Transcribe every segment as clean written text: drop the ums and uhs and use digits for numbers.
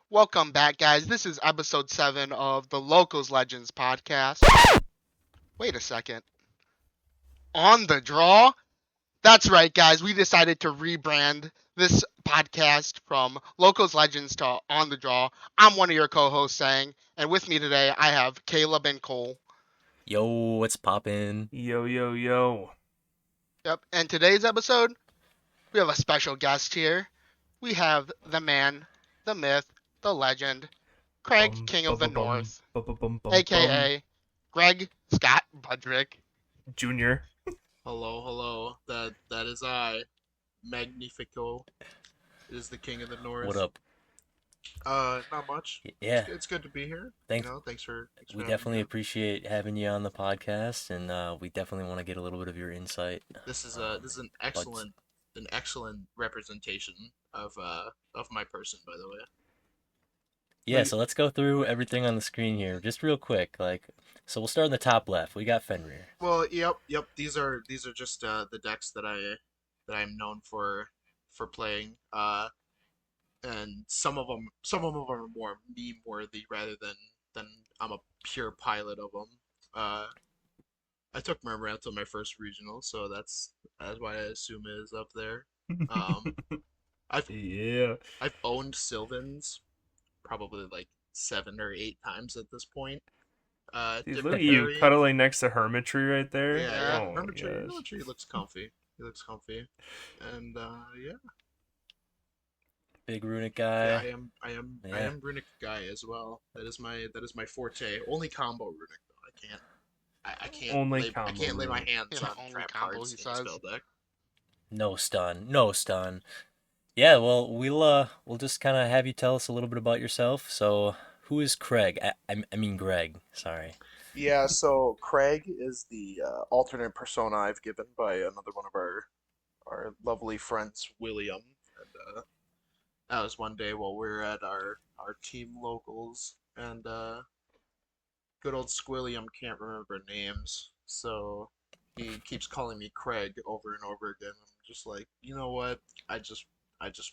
Welcome back, guys. This is episode 7 of the Locals Legends podcast. Wait a second. On the draw? That's right, guys. We decided to rebrand this podcast from Locals Legends to On the Draw. I'm one of your co-hosts, Sang, and with me today I have Caleb and Cole. Yo, what's poppin'? Yo, yo, yo. Yep, and today's episode, we have a special guest here. We have the man, the myth, the legend, Craig, King of the North, a.k.a. Greg Scott Budrick. Junior. Hello. That is I, Magnifico. It is the King of the North. What up? Not much. Yeah, It's good to be here. Thanks. Thanks for we having definitely me. appreciate having you on the podcast, and we definitely want to get a little bit of your insight. This is an excellent representation of my person, by the way. Yeah, so let's go through everything on the screen here, just real quick. So we'll start in the top left. We got Fenrir. Well, yep. These are just the decks that I'm known for playing. And some of them are more meme worthy rather than I'm a pure pilot of them. I took Murmur to my first regional, so that's why I assume it is up there. I've I've owned Sylvans probably like 7 or 8 times at this point. Dude, Different look at you variants. cuddling next to Hermitry right there. Yeah, Oh my Hermitry gosh. looks comfy. He looks comfy, and yeah. Big runic Yeah, guy. I am Yeah. runic guy as well. That is my forte. Only combo runic though. I can't Only lay, I combo can't lay my runic. hands Yeah, on only trap combo, cards he in a says. spell deck. No stun. Yeah, well, we'll just kind of have you tell us a little bit about yourself. So, who is Craig? I mean Greg. Sorry. Yeah, so Craig is the alternate persona I've given by another one of our lovely friends, William. And that was one day while we were at our team locals, and good old Squilliam can't remember names, so he keeps calling me Craig over and over again. I'm just like, you know what? I just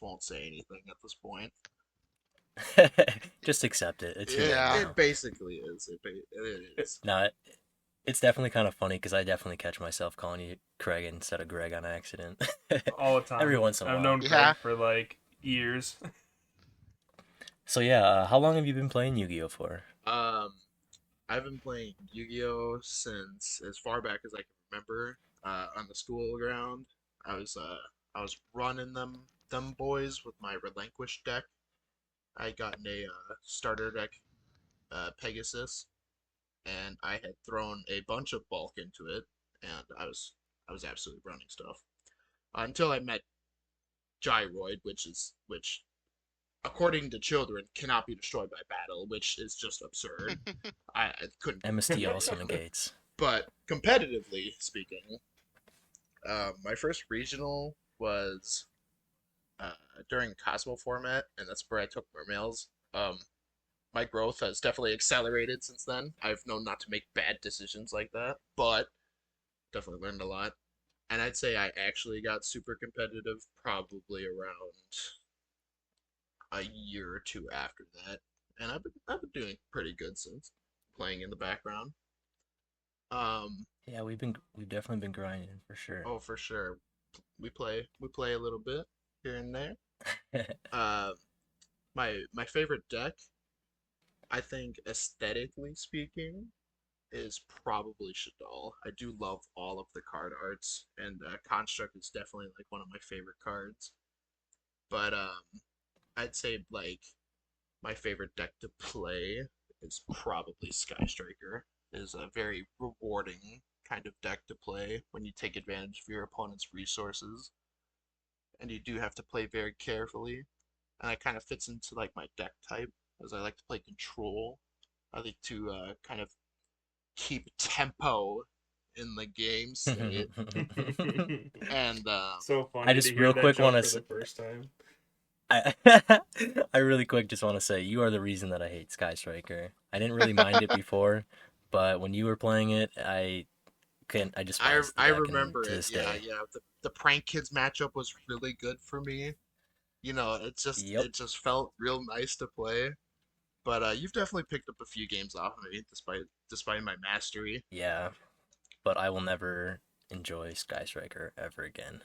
won't say anything at this point. Just accept it. It's It, your name Yeah. now. it basically is. It is. No, it's definitely kind of funny because I definitely catch myself calling you Craig instead of Greg on accident. All the time. Every once in a I've while. known Craig Yeah. for like years. So yeah, how long have you been playing Yu-Gi-Oh for? I've been playing Yu-Gi-Oh since as far back as I can remember. On the school ground, I was running them boys with my Relinquish deck. I had gotten a starter deck, Pegasus, and I had thrown a bunch of bulk into it, and I was absolutely running stuff until I met Gyroid, which according to children cannot be destroyed by battle, which is just absurd. I couldn't. MST also negates. But competitively speaking, my first regional was during Cosmo format, and that's where I took Mermails. My growth has definitely accelerated since then. I've known not to make bad decisions like that, but definitely learned a lot. And I'd say I actually got super competitive probably around a year or two after that, and I've been doing pretty good since, playing in the background. Yeah, we've definitely been grinding for sure. Oh, for sure, we play a little bit here and there. Uh, my favorite deck, I think aesthetically speaking, is probably Shaddoll. I do love all of the card arts, and Construct is definitely like one of my favorite cards. But I'd say like my favorite deck to play is probably Sky Striker. It is a very rewarding kind of deck to play when you take advantage of your opponent's resources, and you do have to play very carefully. And that kind of fits into like my deck type, as I like to play control. I like to kind of keep tempo in the game state, and So funny I just to hear real that quick joke wanna for s- the first time. I I really quick just want to say you are the reason that I hate Sky Striker. I didn't really mind it before, but when you were playing it, I despised the I deck, and remember to it. this Yeah, day. yeah. The Prank Kids matchup was really good for me. Yep. it just felt real nice to play. But you've definitely picked up a few games off of me, despite my mastery. Yeah, but I will never enjoy Sky Striker ever again.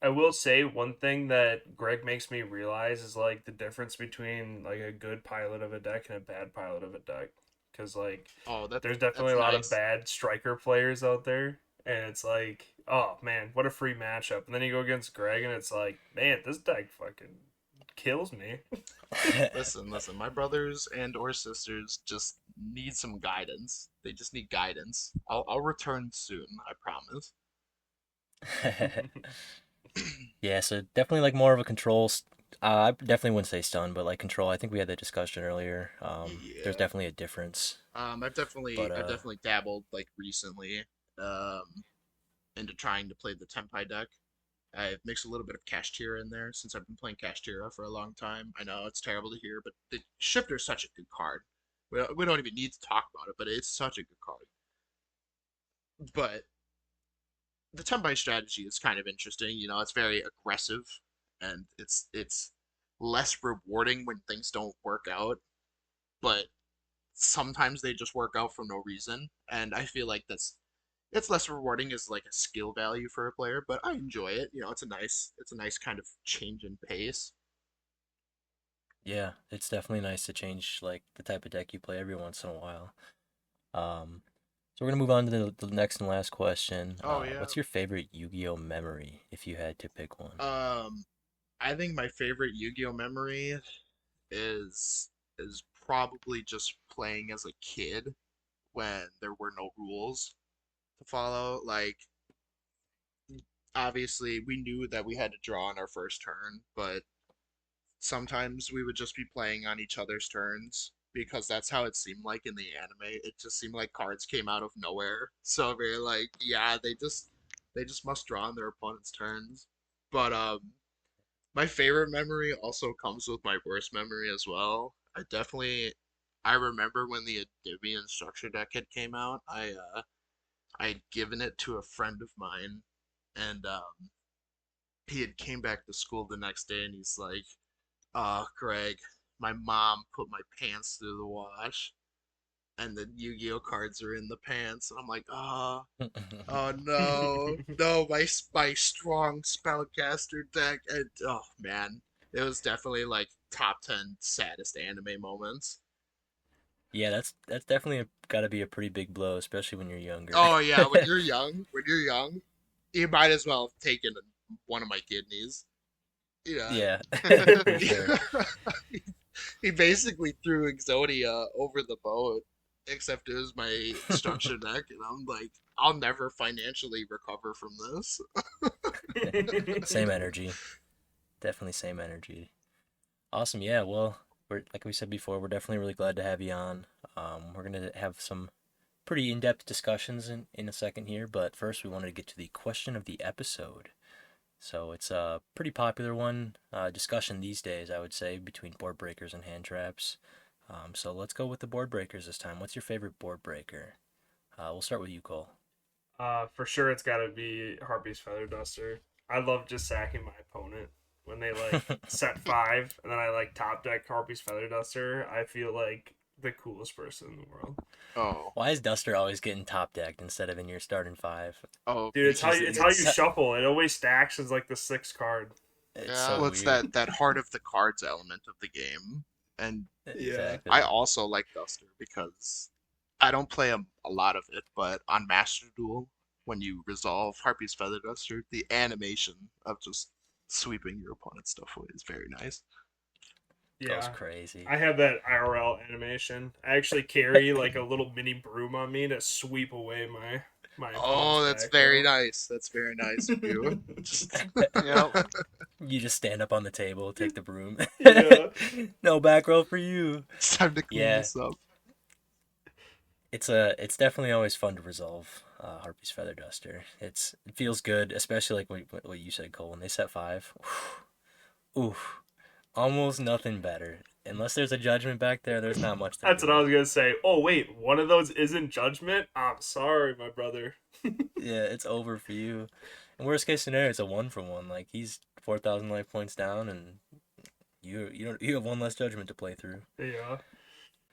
I will say one thing that Greg makes me realize is like the difference between like a good pilot of a deck and a bad pilot of a deck. Because like Oh, there's that's definitely a lot of nice. bad striker players out there, and it's like, oh man, what a free matchup. And then you go against Greg, and it's like, man, this deck fucking kills me. Listen. My brothers and or sisters just need some guidance. They just need guidance. I'll return soon. I promise. Yeah, so definitely like more of a control. I definitely wouldn't say stun, but like control. I think we had that discussion earlier. There's Yeah. definitely a difference. But I've definitely dabbled like recently, um, into trying to play the Tempai deck. I've mixed a little bit of Kashtira in there since I've been playing Kashtira for a long time. I know it's terrible to hear, but the Shifter is such a good card. We don't even need to talk about it, but it's such a good card. But the Tempai strategy is kind of interesting. It's very aggressive, and it's less rewarding when things don't work out. But sometimes they just work out for no reason, and I feel like it's less rewarding as like a skill value for a player, but I enjoy it. It's a nice kind of change in pace. yeah, it's definitely nice to change like the type of deck you play every once in a while. Um, so we're gonna move on to the next and last question. Oh yeah. What's your favorite Yu-Gi-Oh memory if you had to pick one? Um, I think my favorite Yu-Gi-Oh memory is probably just playing as a kid when there were no rules to follow. Like, obviously, we knew that we had to draw on our first turn, but sometimes we would just be playing on each other's turns because that's how it seemed like in the anime. It just seemed like cards came out of nowhere. So we're like, yeah, they just must draw on their opponent's turns. But my favorite memory also comes with my worst memory as well. I remember when the Adivian structure deck had came out. I'd given it to a friend of mine, and he had came back to school the next day, and he's like, "Oh, Greg, my mom put my pants through the wash, and the Yu-Gi-Oh cards are in the pants." And I'm like, oh no, no, my strong spellcaster deck, and oh man, it was definitely like top 10 saddest anime moments. Yeah, that's definitely got to be a pretty big blow, especially when you're younger. Oh yeah, when you're young, you might as well have taken one of my kidneys. Yeah. Yeah, for sure. He basically threw Exodia over the boat, except it was my structure deck, and I'm like, I'll never financially recover from this. Same energy. Definitely same energy. Awesome. Yeah. Well, we're like we said before, we're definitely really glad to have you on. We're gonna have some pretty in-depth discussions in a second here, but first we wanted to get to the question of the episode. So it's a pretty popular one, discussion these days, I would say, between board breakers and hand traps. So let's go with the board breakers this time. What's your favorite board breaker? We'll start with you, Cole. For sure, it's got to be Harpy's Feather Duster. I love just sacking my opponent when they like set five, and then I like top deck Harpy's Feather Duster. I feel like the coolest person in the world. Oh, Why is Duster always getting top decked instead of in your starting five? oh, Dude, because it's how you it's shuffle. It always stacks as like the sixth card. It's Yeah. so well, it's weird. that heart of the cards element of the game, and Yeah. Exactly. I also like Duster because I don't play a lot of it, but on Master Duel, when you resolve Harpy's Feather Duster, the animation of just sweeping your opponent's stuff away is very nice. Goes Yeah. crazy. I have that IRL animation. I actually carry like a little mini broom on me to sweep away my Oh, opponent's that's back very row. nice. That's very nice of you. Just Yep. You just stand up on the table, take the broom. Yeah. No back row for you. it's time to clean Yeah, this up. it's definitely always fun to resolve Harpy's Feather Duster. It feels good, especially like what you said, Cole. When they set five, oof, almost nothing better. Unless there's a judgment back there, there's not much to That's do. what I was gonna say. Oh wait, one of those isn't judgment. I'm sorry, my brother. Yeah, it's over for you. in worst case scenario, it's a 1-for-1. Like he's 4,000 life points down, and you have one less judgment to play through. Yeah.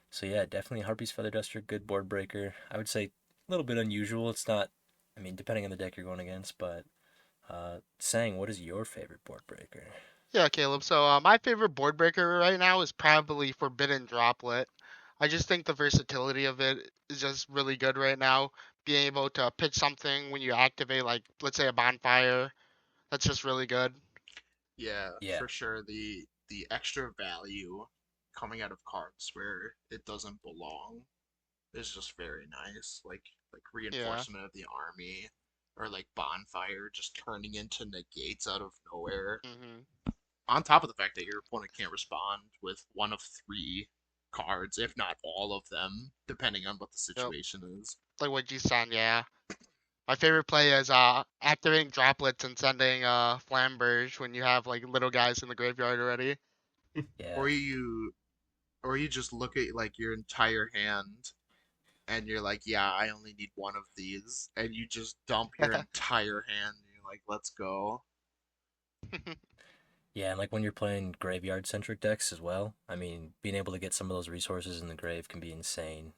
So yeah, definitely Harpy's Feather Duster, good board breaker. I would say a little bit unusual. It's not, I mean, depending on the deck you're going against, but Sang, what is your favorite board breaker? Yeah, Caleb. So my favorite board breaker right now is probably Forbidden Droplet. I just think the versatility of it is just really good right now. Being able to pitch something when you activate, like let's say a bonfire, that's just really good. Yeah, Yeah, for sure. The extra value coming out of cards where it doesn't belong is just very nice. Like Yeah. reinforcement of the army, or like bonfire just turning into negates out of nowhere. Mhm. On top of the fact that your opponent can't respond with one of three cards, if not all of them, depending on what the Yep. situation is. Like what you said, yeah. My favorite play is activating droplets and sending flamberge when you have like little guys in the graveyard already. yeah. Or you just look at like your entire hand and you're like, yeah, I only need one of these, and you just dump your entire hand and you're like, let's go. Yeah, and like when you're playing graveyard centric decks as well, I mean, being able to get some of those resources in the grave can be insane.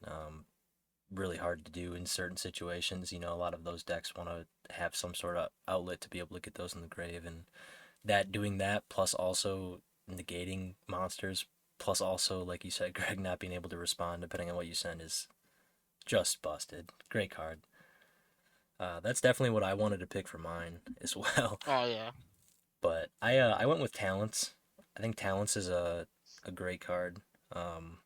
Really hard to do in certain situations. You know, a lot of those decks want to have some sort of outlet to be able to get those in the grave, and doing that plus also negating monsters, plus also like you said, Greg, not being able to respond depending on what you send is just busted. Great card. That's definitely what I wanted to pick for mine as well. Oh yeah. But I went with Talents. I think Talents is a great card. Um,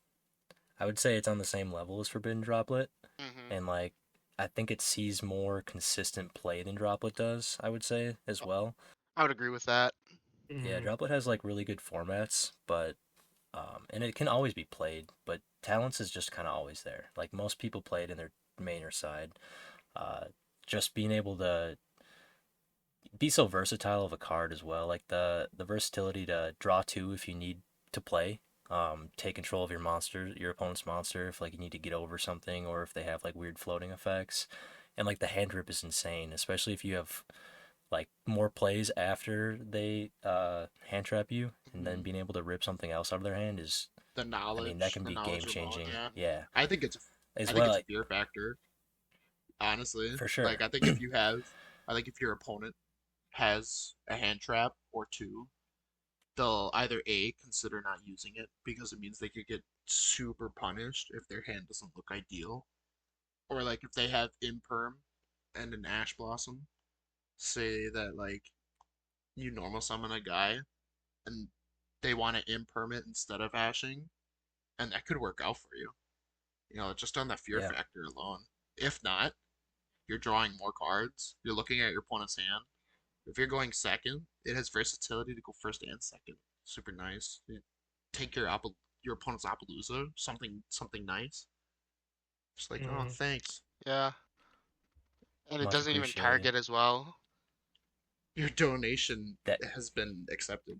I would say it's on the same level as Forbidden Droplet, Mhm. and like I think it sees more consistent play than Droplet does. I would say as well. I would agree with that. Yeah, Mm. Droplet has like really good formats, but and it can always be played. But Talents is just kind of always there. Like most people play it in their mainer side. Uh, just being able to be so versatile of a card as well. Like the versatility to draw two if you need to play. Take control of your monster, your opponent's monster, if like you need to get over something, or if they have like weird floating effects. And like the hand rip is insane, especially if you have like more plays after they hand trap you, and then Hmm. being able to rip something else out of their hand is, The I mean, that knowledge, can the be game knowledge alone, changing. yeah. Yeah, I think it's, as I think well, it's a fear factor, honestly. for sure. Like I think if you have, I think if your opponent has a hand trap or two, they'll either A, consider not using it because it means they could get super punished if their hand doesn't look ideal, or like if they have imperm and an ash blossom, say that like you normal summon a guy and they want to imperm it instead of ashing, and that could work out for you. You know, just on the fear Yeah, factor alone. If not, you're drawing more cards. You're looking at your opponent's hand. If you're going second, it has versatility to go first and second. Super nice. Take your opponent's Appaloosa, something nice. Just like, oh, Mm. thanks. Yeah. And it much doesn't even appreciated. target as well. Your donation That has been accepted.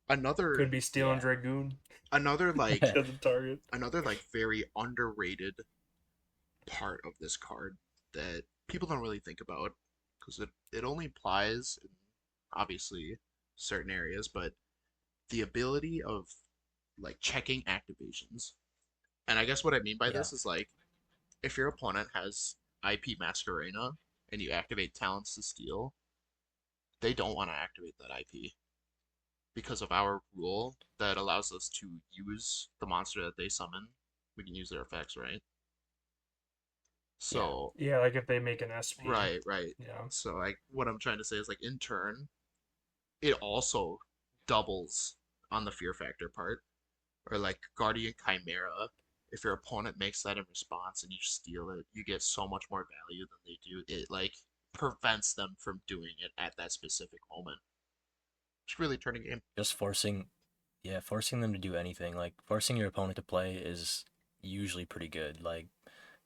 Another Could be stealing yeah. Dragoon. another like Doesn't target. another like very underrated part of this card that people don't really think about because it only applies in obviously certain areas, but the ability of like checking activations. And I guess what I mean by Yeah, this is like if your opponent has IP Masquerena and you activate Talents to Steal, they don't want to activate that IP because of our rule that allows us to use the monster that they summon. We can use their effects, right? yeah, So Yeah, like if they make an SP. right, right. Yeah. So like what I'm trying to say is like in turn, it also doubles on the fear factor part. Or like Guardian Chimera. If your opponent makes that in response and you steal it, you get so much more value than they do. It like prevents them from doing it at that specific moment. It's really turning game. just forcing, yeah, forcing them to do anything. Like forcing your opponent to play is usually pretty good. Like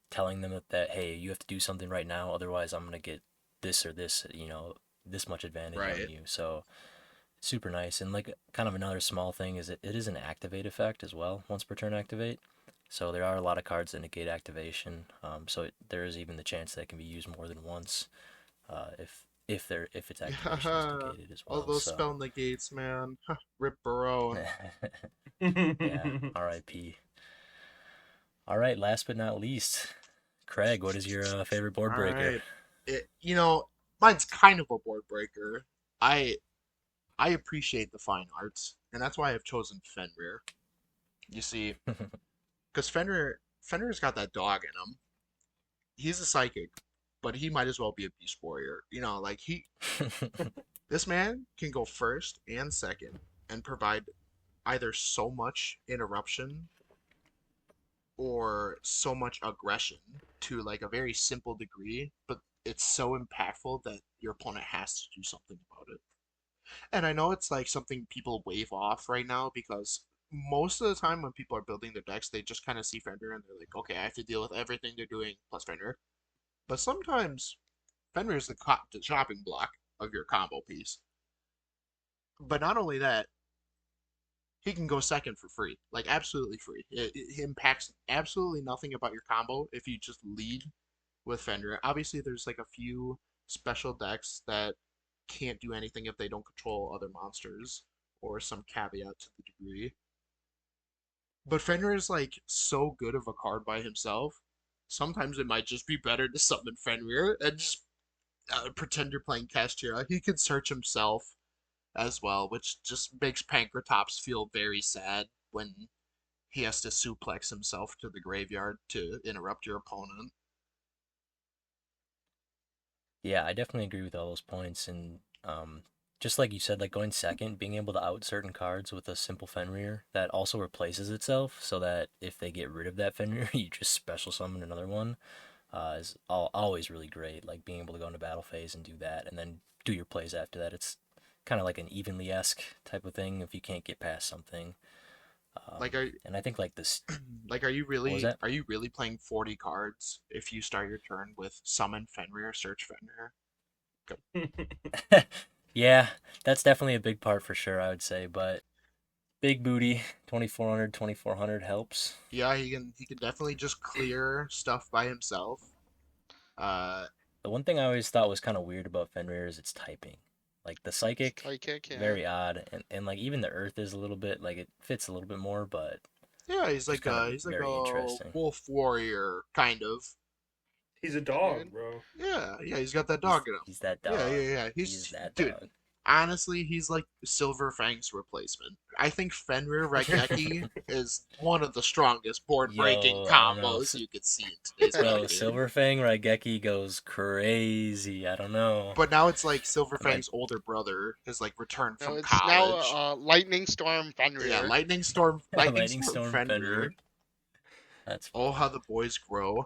telling them that hey, you have to do something right now, otherwise I'm gonna get this or this, this much advantage on Right. you. So super nice. And like kind of another small thing is it is an activate effect as well, once per turn activate. So there are a lot of cards that negate activation. There is even the chance that it can be used more than once, if if its activation is negated as All well. those So spell negates, man. Rip Barone. yeah, R.I.P. All right, last but not least, Craig, what is your favorite board All breaker? right. Mine's kind of a board breaker. I I appreciate the fine arts, and that's why I've chosen Fenrir. You see, because Fenrir's got that dog in him. He's a psychic, but he might as well be a beast warrior. Like this man can go first and second and provide either so much interruption or so much aggression to like a very simple degree, but it's so impactful that your opponent has to do something about it. And I know it's like something people wave off right now because most of the time when people are building their decks, they just kind of see Fenrir and they're like, okay, I have to deal with everything they're doing plus Fenrir. But sometimes Fenrir is the chopping block of your combo piece. But not only that, he can go second for free, like absolutely free. It impacts absolutely nothing about your combo if you just lead with Fenrir. Obviously, there's like a few special decks that can't do anything if they don't control other monsters or some caveat to the degree. But Fenrir is like so good of a card by himself. Sometimes it might just be better to summon Fenrir and just pretend you're playing Castira. He can search himself as well, which just makes Pankratops feel very sad when he has to suplex himself to the graveyard to interrupt your opponent. Yeah, I definitely agree with all those points, and just like you said, like going second, being able to out certain cards with a simple Fenrir that also replaces itself, so that if they get rid of that Fenrir, you just special summon another one, is always really great. Like being able to go into battle phase and do that, and then do your plays after that. It's kind of like an evenly esque type of thing if you can't get past something. Like are And I think like this, like what was that? are you really playing 40 cards if you start your turn with summon Fenrir, search Fenrir? Yeah, that's definitely a big part for sure, I would say, but big booty, 2400, 2400 helps. Yeah, he can definitely just clear stuff by himself. Uh, The one thing I always thought was kind of weird about Fenrir is its typing. Like the psychic, Psychic, yeah. very odd, and like even the earth is a little bit like it fits a little bit more, but yeah, just kind of he's like very a interesting. wolf warrior kind of. He's a Yeah, dog, dude. bro. Yeah, he's got that He's dog in him. he's that Yeah, dog. yeah, yeah. He's that Dude. dog. Honestly, he's like Silver Fang's replacement. I think Fenrir Raigeki is one of the strongest board breaking Yo, I don't know. combos you could see in today's Yo, metagame. Silverfang Raigeki goes crazy. I don't know. But now it's like Silver I might. Fang's older brother has like returned No, from it's now college. Lightning Storm Yeah, Fenrir. Lightning Lightning Storm Storm Fenrir. Fenrir. That's Oh, funny. how the boys grow.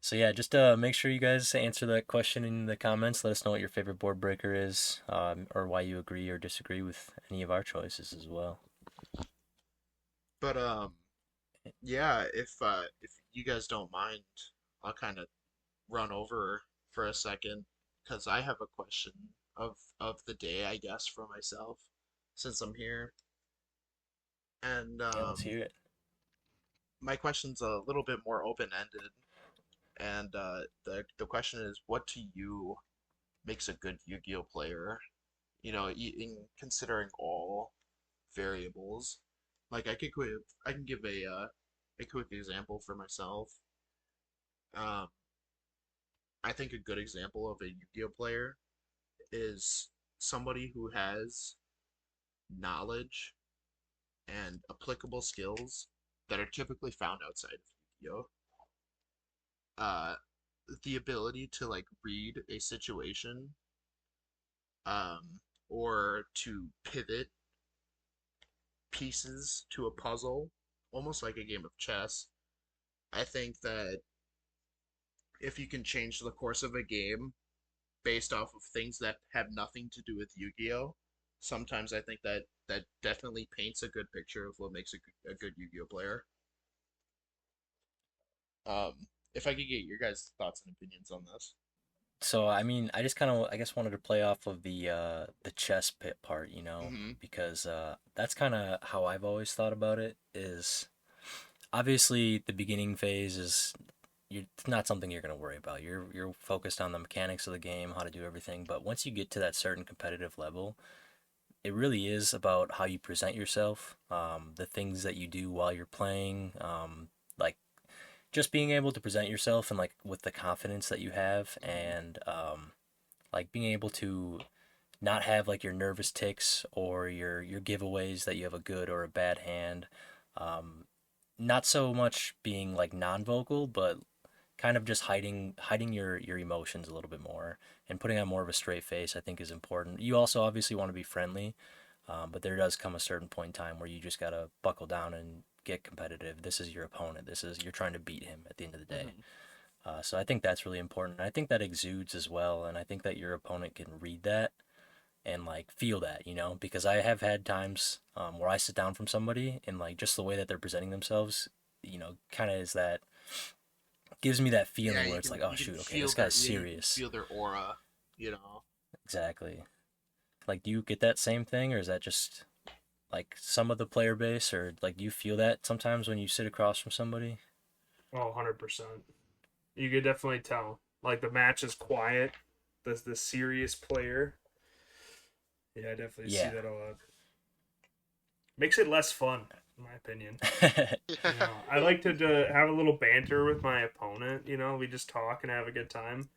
So yeah, just make sure you guys answer that question in the comments. Let us know what your favorite board breaker is, or why you agree or disagree with any of our choices as well. But yeah, if you guys don't mind, I'll kind of run over for a second because I have a question of the day, I guess, for myself since I'm here. And Yeah, let's hear it. my question's a little bit more open-ended. And the question is, what to you makes a good Yu-Gi-Oh player? In considering all variables. Like I can give a quick example for myself. Um, I think a good example of a Yu-Gi-Oh player is somebody who has knowledge and applicable skills that are typically found outside of Yu-Gi-Oh. Uh, the ability to like read a situation, or to pivot pieces to a puzzle, almost like a game of chess. I think that if you can change the course of a game based off of things that have nothing to do with Yu-Gi-Oh, sometimes I think that that definitely paints a good picture of what makes a good Yu-Gi-Oh player. If I could get your guys' thoughts and opinions on this. So I mean, I just kind of I guess wanted to play off of the chess pit part, Mm-hmm. because that's kind of how I've always thought about it. Is obviously the beginning phase is it's not something you're going to worry about. You're focused on the mechanics of the game, how to do everything. But once you get to that certain competitive level, it really is about how you present yourself, the things that you do while you're playing, like just being able to present yourself and like with the confidence that you have, and like being able to not have like your nervous ticks or your giveaways that you have a good or a bad hand. Um, Not so much being like non-vocal, but kind of just hiding your emotions a little bit more and putting on more of a straight face. I think is important. You also obviously want to be friendly, but there does come a certain point in time where you just gotta buckle down and get competitive. This is your opponent. This is you're trying to beat him at the end of the day. Hmm. So I think that's really important. I think that exudes as well, and I think that your opponent can read that and like feel that, because I have had times where I sit down from somebody and like just the way that they're presenting themselves, kind of is that gives me that Yeah, feeling where it's like, oh you can shoot, okay, feel this their guy's yeah, you can serious. feel their aura, you know. Exactly. Like, do you get that same thing, or is that just like some of the player base, or like do you feel that sometimes when you sit across from somebody? Oh, 100%. You could definitely tell. Like the match is quiet. The serious player. Yeah, I definitely see Yeah. that a lot. Makes it less fun, in my opinion. You know, I Well, like to have a little banter with my opponent. You know, we just talk and have a good time.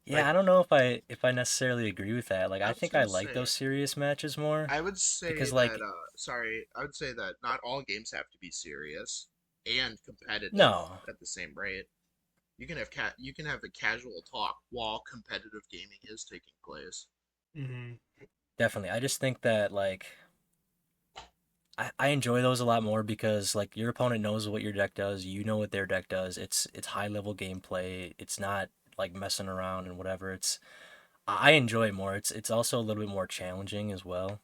Yeah, Like, I don't know if I necessarily agree with that. Like, I I was think I gonna like say, those serious matches more I would say because that, like sorry, I would say that not all games have to be serious and competitive no, at the same rate. You can have a casual talk while competitive gaming is taking place. hmm definitely. I just think that like I enjoy those a lot more because like your opponent knows what your deck does, you know what their deck does. It's high level gameplay. It's not like messing around and whatever. I enjoy it more. It's also a little bit more challenging as well.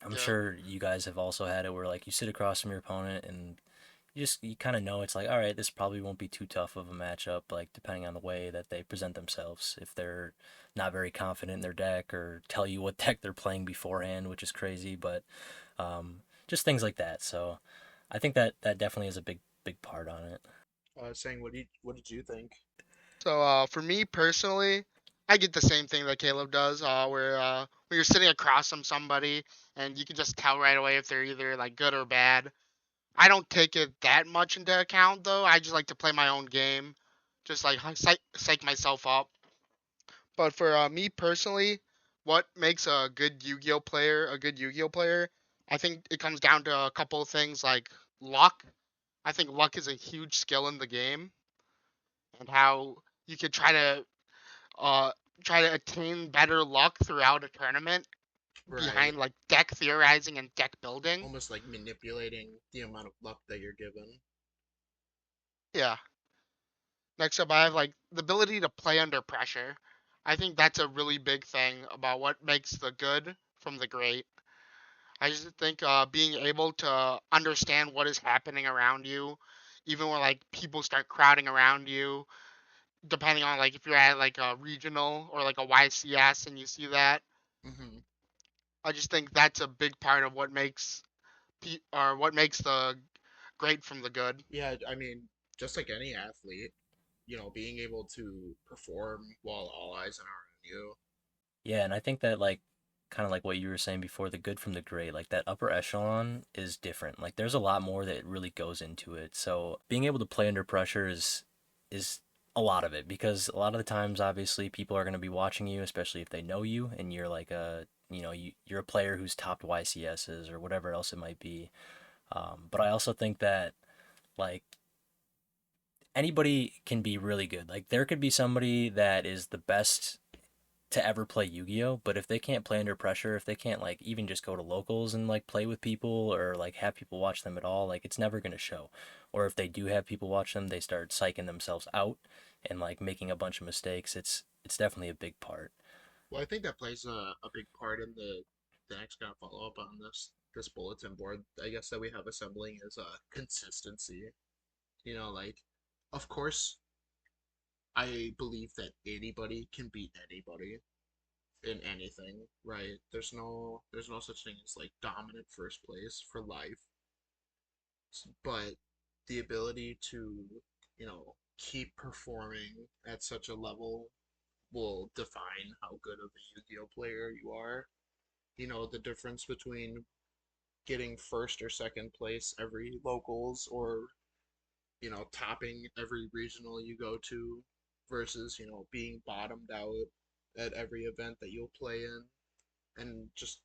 I'm yeah. sure you guys have also had it where like you sit across from your opponent and you kind of know it's like all right, this probably won't be too tough of a matchup, like depending on the way that they present themselves. If they're not very confident in their deck or tell you what deck they're playing beforehand, which is crazy, but just things like that. So I think that definitely is a big part on it. Saying what did you think? So for me personally, I get the same thing that Caleb does, where when you're sitting across from somebody and you can just tell right away if they're either like good or bad. I don't take it that much into account though. I just like to play my own game, just like psych myself up. But for me personally, what makes a good Yu-Gi-Oh player a good Yu-Gi-Oh player? I think it comes down to a couple of things like luck. I think luck is a huge skill in the game, and how you could uh try to attain better luck throughout a tournament Right. behind like deck theorizing and deck building. Almost like manipulating the amount of luck that you're given. Yeah. Next up, I have like the ability to play under pressure. I think that's a really big thing about what makes the good from the great. I just think being able to understand what is happening around you, even when like people start crowding around you, depending on like if you're at like a regional or like a YCS and you see that, Hmm. I just think that's a big part of what makes or what makes the great from the good. Yeah, I mean, just like any athlete, being able to perform while all eyes are on you. Yeah, and I think that like kind of like what you were saying before, the good from the great, like that upper echelon is different. Like there's a lot more that really goes into it. So being able to play under pressure is a lot of it because a lot of the times obviously people are going to be watching you, especially if they know you and you're like you're a player who's topped YCSs or whatever else it might be. But I also think that like anybody can be really good. Like there could be somebody that is the best to ever play Yu-Gi-Oh, but if they can't play under pressure, if they can't like even just go to locals and like play with people or like have people watch them at all, like it's never going to show. Or if they do have people watch them, they start psyching themselves out and like making a bunch of mistakes. It's definitely a big part. Well, I think that plays a big part in the next kind of follow up on this bulletin board. I guess that we have assembling is consistency. Like, of course, I believe that anybody can beat anybody in anything, right? There's no such thing as like dominant first place for life, but the ability to, you know, keep performing at such a level will define how good of a Yu-Gi-Oh player you are. You know, the difference between getting first or second place every locals or, topping every regional you go to versus, being bottomed out at every event that you'll play in and just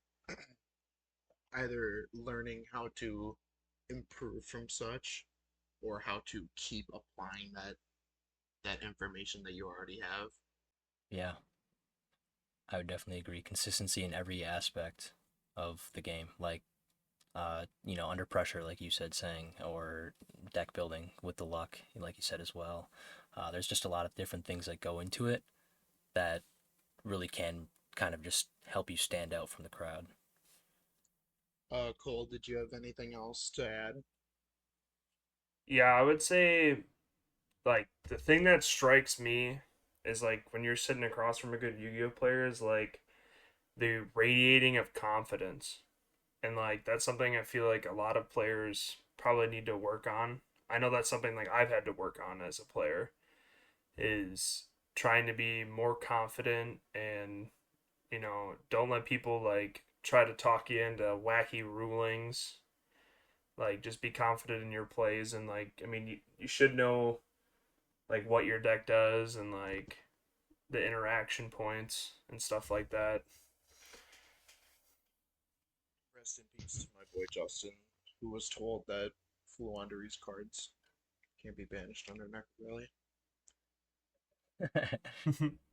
either learning how to improve from such or how to keep applying that information that you already have. Yeah, I would definitely agree. Consistency in every aspect of the game, like under pressure, like you said, saying, or deck building with the luck, like you said as well. There's just a lot of different things that go into it that really can kind of just help you stand out from the crowd. Cole, did you have anything else to add? Yeah, I would say like the thing that strikes me is like when you're sitting across from a good Yu-Gi-Oh player is like the radiating of confidence. And like that's something I feel like a lot of players probably need to work on. I know that's something like I've had to work on as a player is trying to be more confident and don't let people like try to talk you into wacky rulings. Like just be confident in your plays and like I mean you should know like what your deck does and like the interaction points and stuff like that. Rest in peace to my boy Justin, who was told that Fluanderee's cards can't be banished under Necro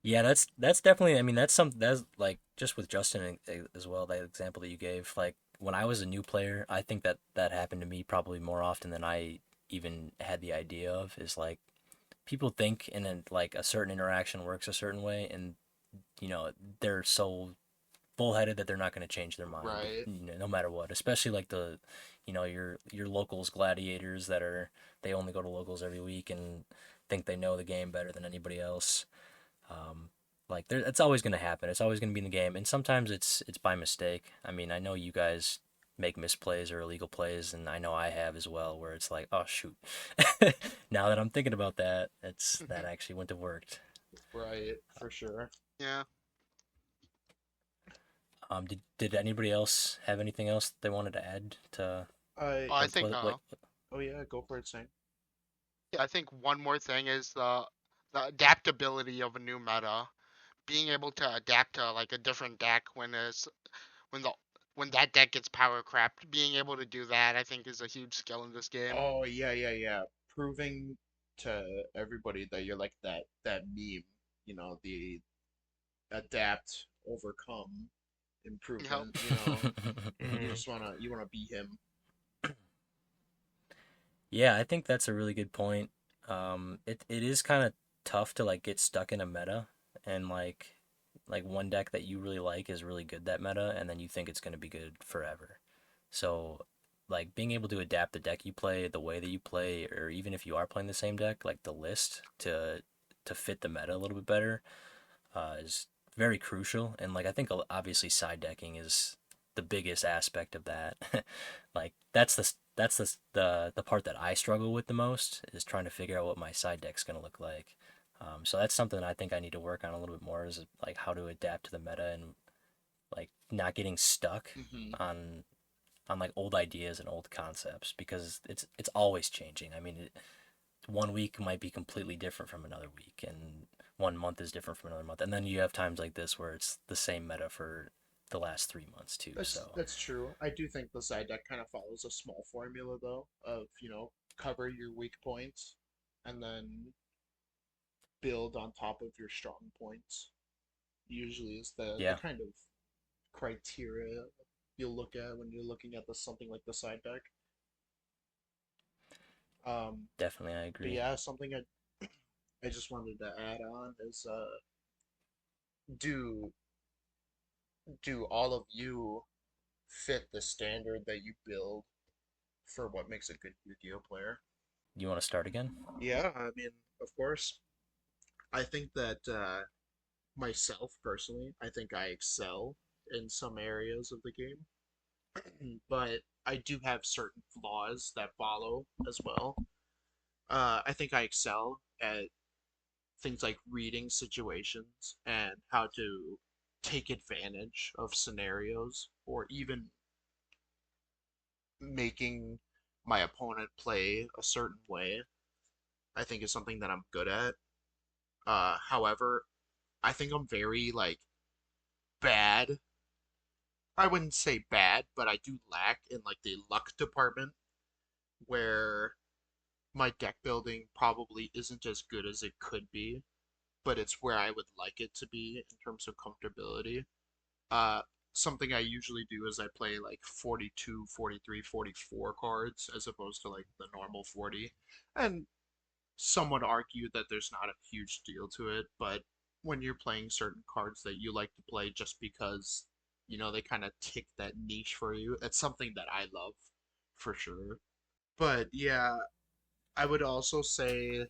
Yeah, that's definitely. I mean, that's like just with Justin as well. That example that you gave, like when I was a new player, I think that happened to me probably more often than I even had the idea of. Is like people think in like a certain interaction works a certain way, and you know they're so bullheaded that they're not going to change their mind, Right. no matter what. Especially like your locals gladiators that are they only go to locals every week and think they know the game better than anybody else. Um, like there, it's always going to happen. It's always going to be in the game, and sometimes it's by mistake. I mean, I know you guys make misplays or illegal plays, and I know I have as well, where it's like, oh shoot. Now that I'm thinking about that, that actually wouldn't have worked. Right, for sure. Yeah. Did anybody else have anything else they wanted to add to I I what think what? oh yeah, go for it, Sam. yeah, I think one more thing is the adaptability of a new meta. Being able to adapt to like a different deck when the when that deck gets power crept, being able to do that I think is a huge skill in this game. Oh yeah, yeah, yeah. Proving to everybody that you're like that meme, the adapt, overcome, Yep. improvement, you Mm-hmm. just you wanna be him. Yeah, I think that's a really good point. It is kind of tough to like get stuck in a meta and like one deck that you really like is really good that meta, and then you think it's going to be good forever. So, like being able to adapt the deck you play, the way that you play, or even if you are playing the same deck, like the list to fit the meta a little bit better, is very crucial. And like I think obviously side decking is the biggest aspect of that. Like that's the part that I struggle with the most is trying to figure out what my side deck's gonna look like. So that's something I think I need to work on a little bit more is like how to adapt to the meta and like not getting stuck Hmm. on like old ideas and old concepts because it's always changing. I mean, one week might be completely different from another week, and one month is different from another month, and then you have times like this where it's the same meta for the last 3 months too. That's So that's true. I do think the side deck kind of follows a small formula though of, cover your weak points and then build on top of your strong points. Usually is the yeah, kind of criteria you'll look at when you're looking at something like the side deck. Um, definitely I but agree. yeah, something I just wanted to add on is do do all of you fit the standard that you build for what makes a good Yu-Gi-Oh player? You want to start again? Yeah, I mean, of course. I think that myself personally, I think I excel in some areas of the game, but I do have certain flaws that follow as well. I think I excel at things like reading situations and how to take advantage of scenarios, or even making my opponent play a certain way, I think is something that I'm good at. However, I think I'm very like bad. I wouldn't say bad, but I do lack in like the luck department, where my deck building probably isn't as good as it could be, but it's where I would like it to be in terms of comfortability. Uh, Something I usually do is I play like 42, 43, 44 cards as opposed to like the normal 40. And some would argue that there's not a huge deal to it, but when you're playing certain cards that you like to play just because, they kind of tick that niche for you, it's something that I love for sure. But yeah, I would also say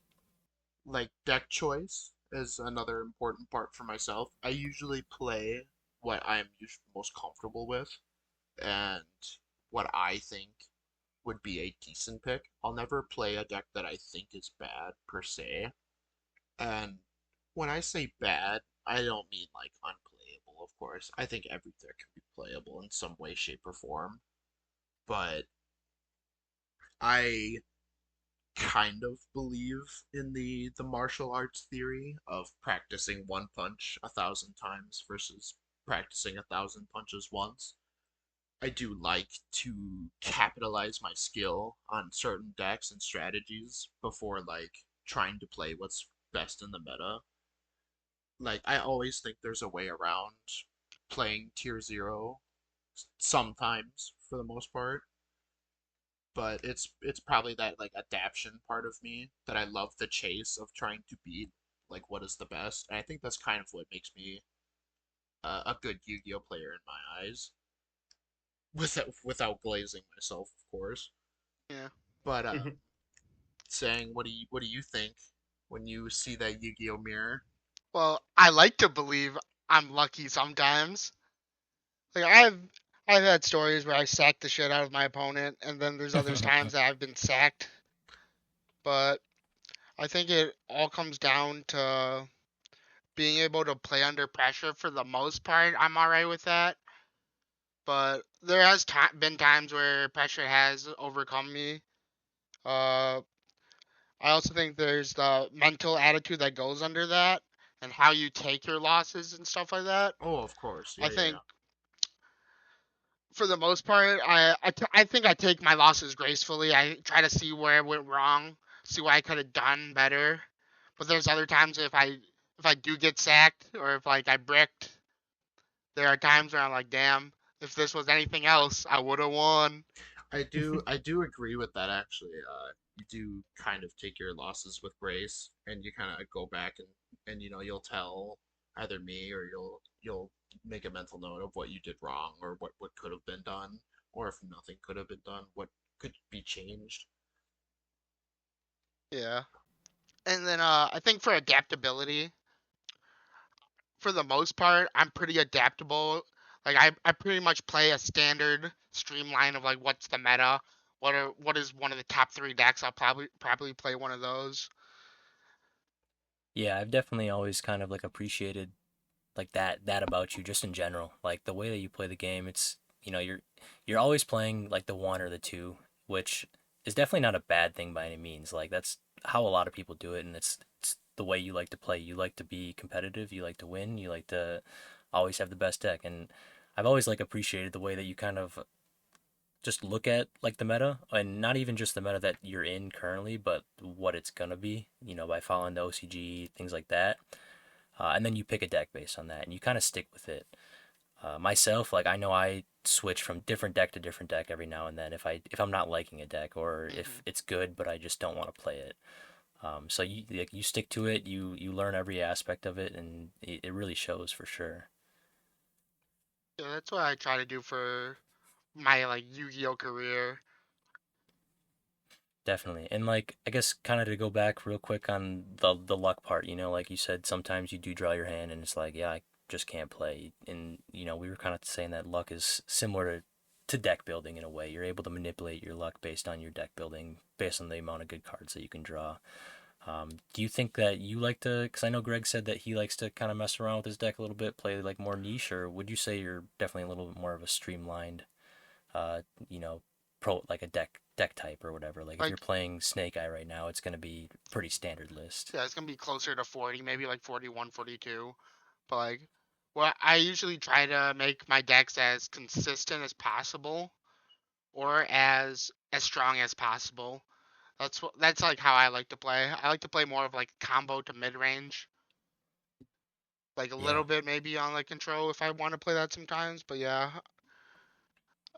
like deck choice is another important part for myself. I usually play what I'm most comfortable with and what I think would be a decent pick. I'll never play a deck that I think is bad per se. And when I say bad, I don't mean like unplayable, of course. I think every deck can be playable in some way, shape, or form. But I kind of believe in the martial arts theory of practicing one punch 1,000 times versus practicing 1,000 punches once. I do like to capitalize my skill on certain decks and strategies before like trying to play what's best in the meta. Like I always think there's a way around playing tier 0 sometimes for the most part, but it's probably that like adaption part of me that I love the chase of trying to beat like what is the best. And I think that's kind of what makes me a good Yu-Gi-Oh player in my eyes, without glazing myself, of course. Yeah. But saying, what do you think when you see that Yu-Gi-Oh mirror? Well, I like to believe I'm lucky sometimes. Like I've had stories where I sacked the shit out of my opponent, and then there's other times that I've been sacked. But I think it all comes down to being able to play under pressure for the most part. I'm alright with that. But there has been times where pressure has overcome me. Uh, I also think there's the mental attitude that goes under that and how you take your losses and stuff like that. Oh, of course. I Yeah, yeah, think yeah. for the most part, I think I take my losses gracefully. I try to see where I went wrong, see what I could have done better. But there's other times if I do get sacked or if like I bricked, there are times where I'm like, damn, if this was anything else, I would have won. I do agree with that actually. You do kind of take your losses with grace, and you kind of go back and you'll tell either me, or you'll make a mental note of what you did wrong, or what could have been done, or if nothing could have been done, what could be changed. Yeah. And then I think for adaptability, for the most part, I'm pretty adaptable. Like I pretty much play a standard streamline of like what's the meta, what is one of the top three decks. I'll probably play one of those. Yeah, I've definitely always kind of like appreciated like that about you just in general. Like the way that you play the game, it's you're always playing like the one or the two, which is definitely not a bad thing by any means. Like that's how a lot of people do it, and it's the way you like to play. You like to be competitive, you like to win, you like to always have the best deck. And I've always like appreciated the way that you kind of just look at like the meta, and not even just the meta that you're in currently, but what it's gonna be, by following the OCG, things like that. And then you pick a deck based on that, and you kind of stick with it. Myself, like I know I switch from different deck to different deck every now and then if I'm not liking a deck, or if Hmm. it's good but I just don't want to play it. So you stick to it, you learn every aspect of it, and it really shows for sure. Yeah, that's what I try to do for my like Yu-Gi-Oh career. Definitely. And like I guess kind of to go back real quick on the luck part, like you said, sometimes you do draw your hand and it's like, yeah, I just can't play. And we were kind of saying that luck is similar to deck building in a way. You're able to manipulate your luck based on your deck building, based on the amount of good cards that you can draw. Do you think that you like to, because I know Greg said that he likes to kind of mess around with his deck a little bit, play like more niche, or would you say you're definitely a little bit more of a streamlined, you know, like a deck type or whatever? Like if you're playing Snake Eye right now, it's going to be pretty standard list. Yeah, it's gonna be closer to 40, maybe like 41, 42. But like, well, I usually try to make my decks as consistent as possible, or as strong as possible. That's like how I like to play. I like to play more of like combo to mid range, like a Yeah, little bit maybe on like control if I want to play that sometimes. But yeah,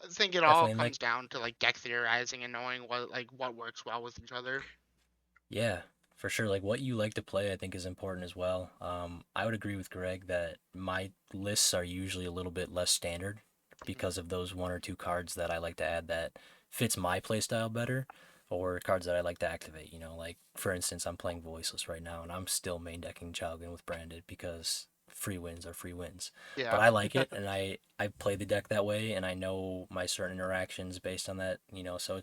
I think it all definitely. And like, comes down to like deck theorizing and knowing what works well with each other. yeah, for sure. Like what you like to play, I think is important as well. I would agree with Greg that my lists are usually a little bit less standard because of those one or two cards that I like to add that fits my playstyle better, or cards that I like to activate. You know, like for instance, I'm playing Voiceless right now, and I'm still main decking Chalgan with Branded because free wins are free wins. But Yeah, I like it, and I play the deck that way, and I know my certain interactions based on that. You know, so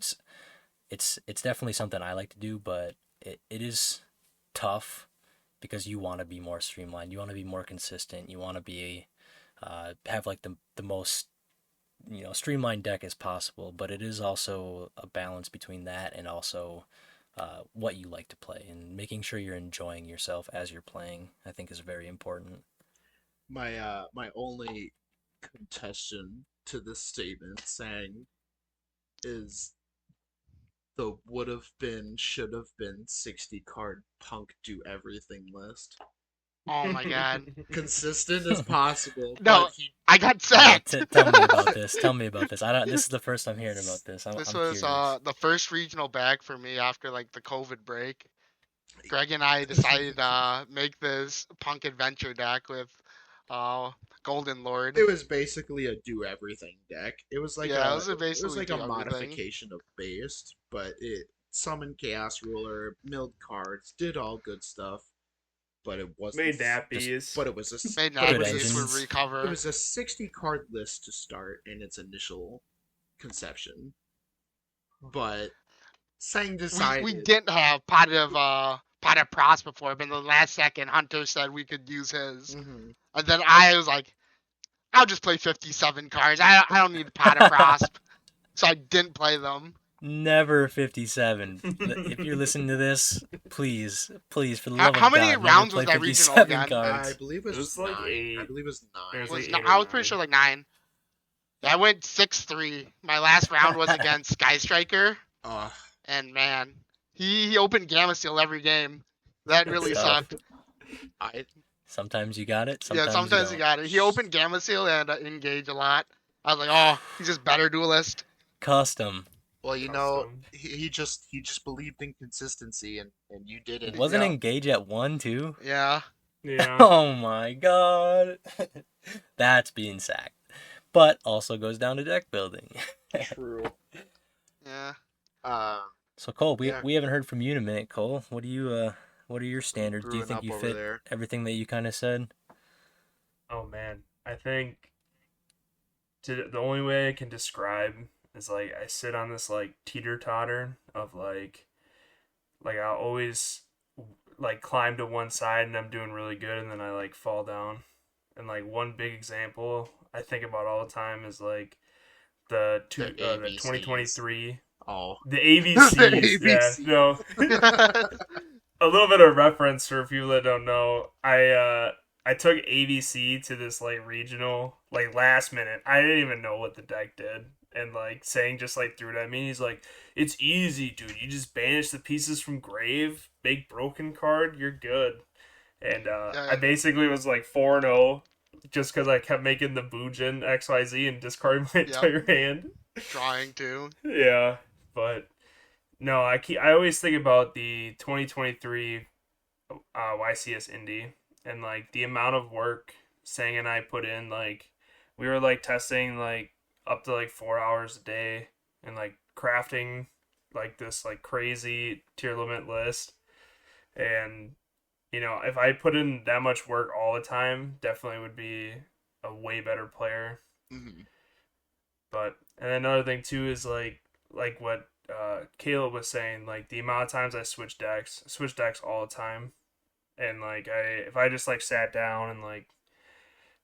it's definitely something I like to do, but it is tough because you want to be more streamlined, you want to be more consistent, you want to be have like the most streamlined deck as possible, but it is also a balance between that and also what you like to play, and making sure you're enjoying yourself as you're playing, I think, is very important. My only contestation to this statement saying is the would have been, should have been 60 card punk do everything list. oh my god. Consistent as possible, No, but he I got Yeah, sacked. tell me about this. Tell me about this. I don't. This is the first I'm hearing about this. This I'm was curious. the first regional bag for me after like the COVID break. Greg and I decided to make this punk adventure deck with uh Golden Lord. it was basically a do everything deck. Yeah, it was It was basically like a do everything. modification of Based, but it summoned Chaos Ruler, milled cards, did all good stuff, but it wasn't Made Just nappies. but it was a Made but it good was nappies for engines. it recover. was a 60 card list to start in its initial conception. But Sang We decided didn't have pot of Prost before, but in the last second Hunter said we could use his. mhm. And then I was like, I'll just play 57 cards. I don't need pot of Prost. So I didn't play them. Never 57. If you're listening to this, please, please, for the love How of many God, never rounds was play that regional 57 again? I cards. believe It was like 9. I 8. believe it was It was 9. like 8 I or was pretty 9. sure like 9. Yeah, I went 6-3. My last round was against Sky Striker, Uh, and man, he opened Gamma Seal every game. That It's really tough. sucked. I Sometimes you got it, Yeah, sometimes you sometimes he don't. got it. He opened Gamma Seal and Engage a lot. I was like, oh, he's just better duelist. Custom. well, Custom. he just believed in consistency, and you didn't. Wasn't Yeah. Engage at 1 too? Yeah. Yeah. Oh my God. That's being sacked. But also goes down to deck building. True. Yeah. Uh, So Cole, Yeah. we haven't heard from you in a minute, Cole. What are your standards? Do you brewing think up you over fit there. everything that you kind of said? Oh man, I think the only way I can describe is like I sit on this like teeter totter of like I always like climb to one side and I'm doing really good and then I like fall down. And like one big example I think about all the time is like the ABCs. 2023 Oh, the ABCs. The Yeah, ABCs. no. A little bit of reference for people that don't know. I took ABC to this like regional like last minute. I didn't even know what the deck did. And like Sang just like threw it at me. He's like, "It's easy, dude. You just banish the pieces from grave, big broken card, you're good." And I basically was like 4-0 just because I kept making the Boojin XYZ and discarding my entire hand. Trying to. Yeah, but no, I always think about the 2023 YCS Indie and like the amount of work Sang and I put in. Like we were like testing like up to like 4 hours a day and like crafting like this like crazy tier limit list. And you know, if I put in that much work all the time, definitely would be a way better player. mhm. But and another thing too is like what Caleb was saying, like the amount of times I switch decks all the time, and like if I just like sat down and like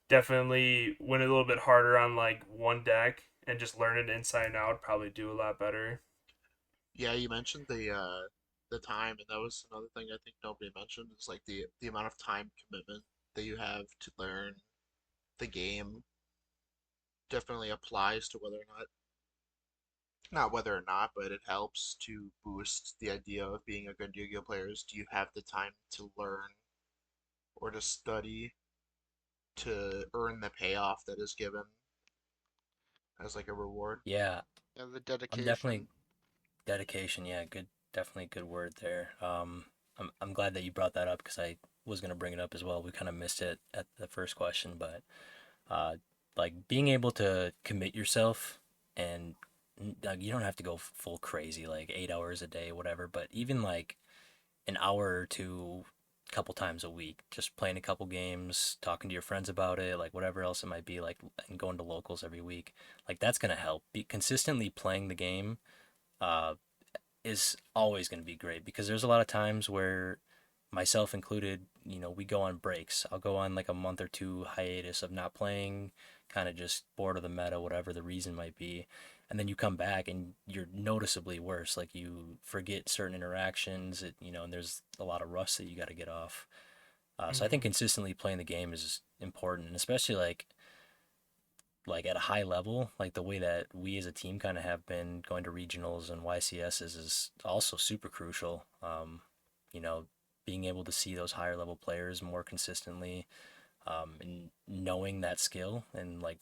definitely went a little bit harder on like one deck and just learn it inside and out, probably do a lot better. Yeah, you mentioned the time, and that was another thing I think nobody mentioned is like the amount of time commitment that you have to learn the game definitely applies to whether or not whether or not, but it helps to boost the idea of being a good Yu-Gi-Oh player is do you have the time to learn or to study to earn the payoff that is given as like a reward? Yeah, Yeah, the I'm definitely dedication. dedication. Yeah, good, definitely good word there. I'm glad that you brought that up because I was gonna bring it up as well. We kind of missed it at the first question, but uh, like being able to commit yourself and like, you don't have to go full crazy like 8 hours a day, whatever. But even like an hour or two, couple times a week, just playing a couple games, talking to your friends about it, like whatever else it might be, like and going to locals every week, like that's gonna help. Be consistently playing the game uh, is always going to be great because there's a lot of times where myself included, we go on breaks. I'll go on like a month or two hiatus of not playing, kind of just bored of the meta, whatever the reason might be. And then you come back and you're noticeably worse. Like you forget certain interactions, and there's a lot of rust that you got to get off. So I think Mm-hmm. consistently playing the game is important, and especially like at a high level, like the way that we as a team kind of have been going to regionals and YCSs is also super crucial. You know, being able to see those higher level players more consistently, and knowing that skill and like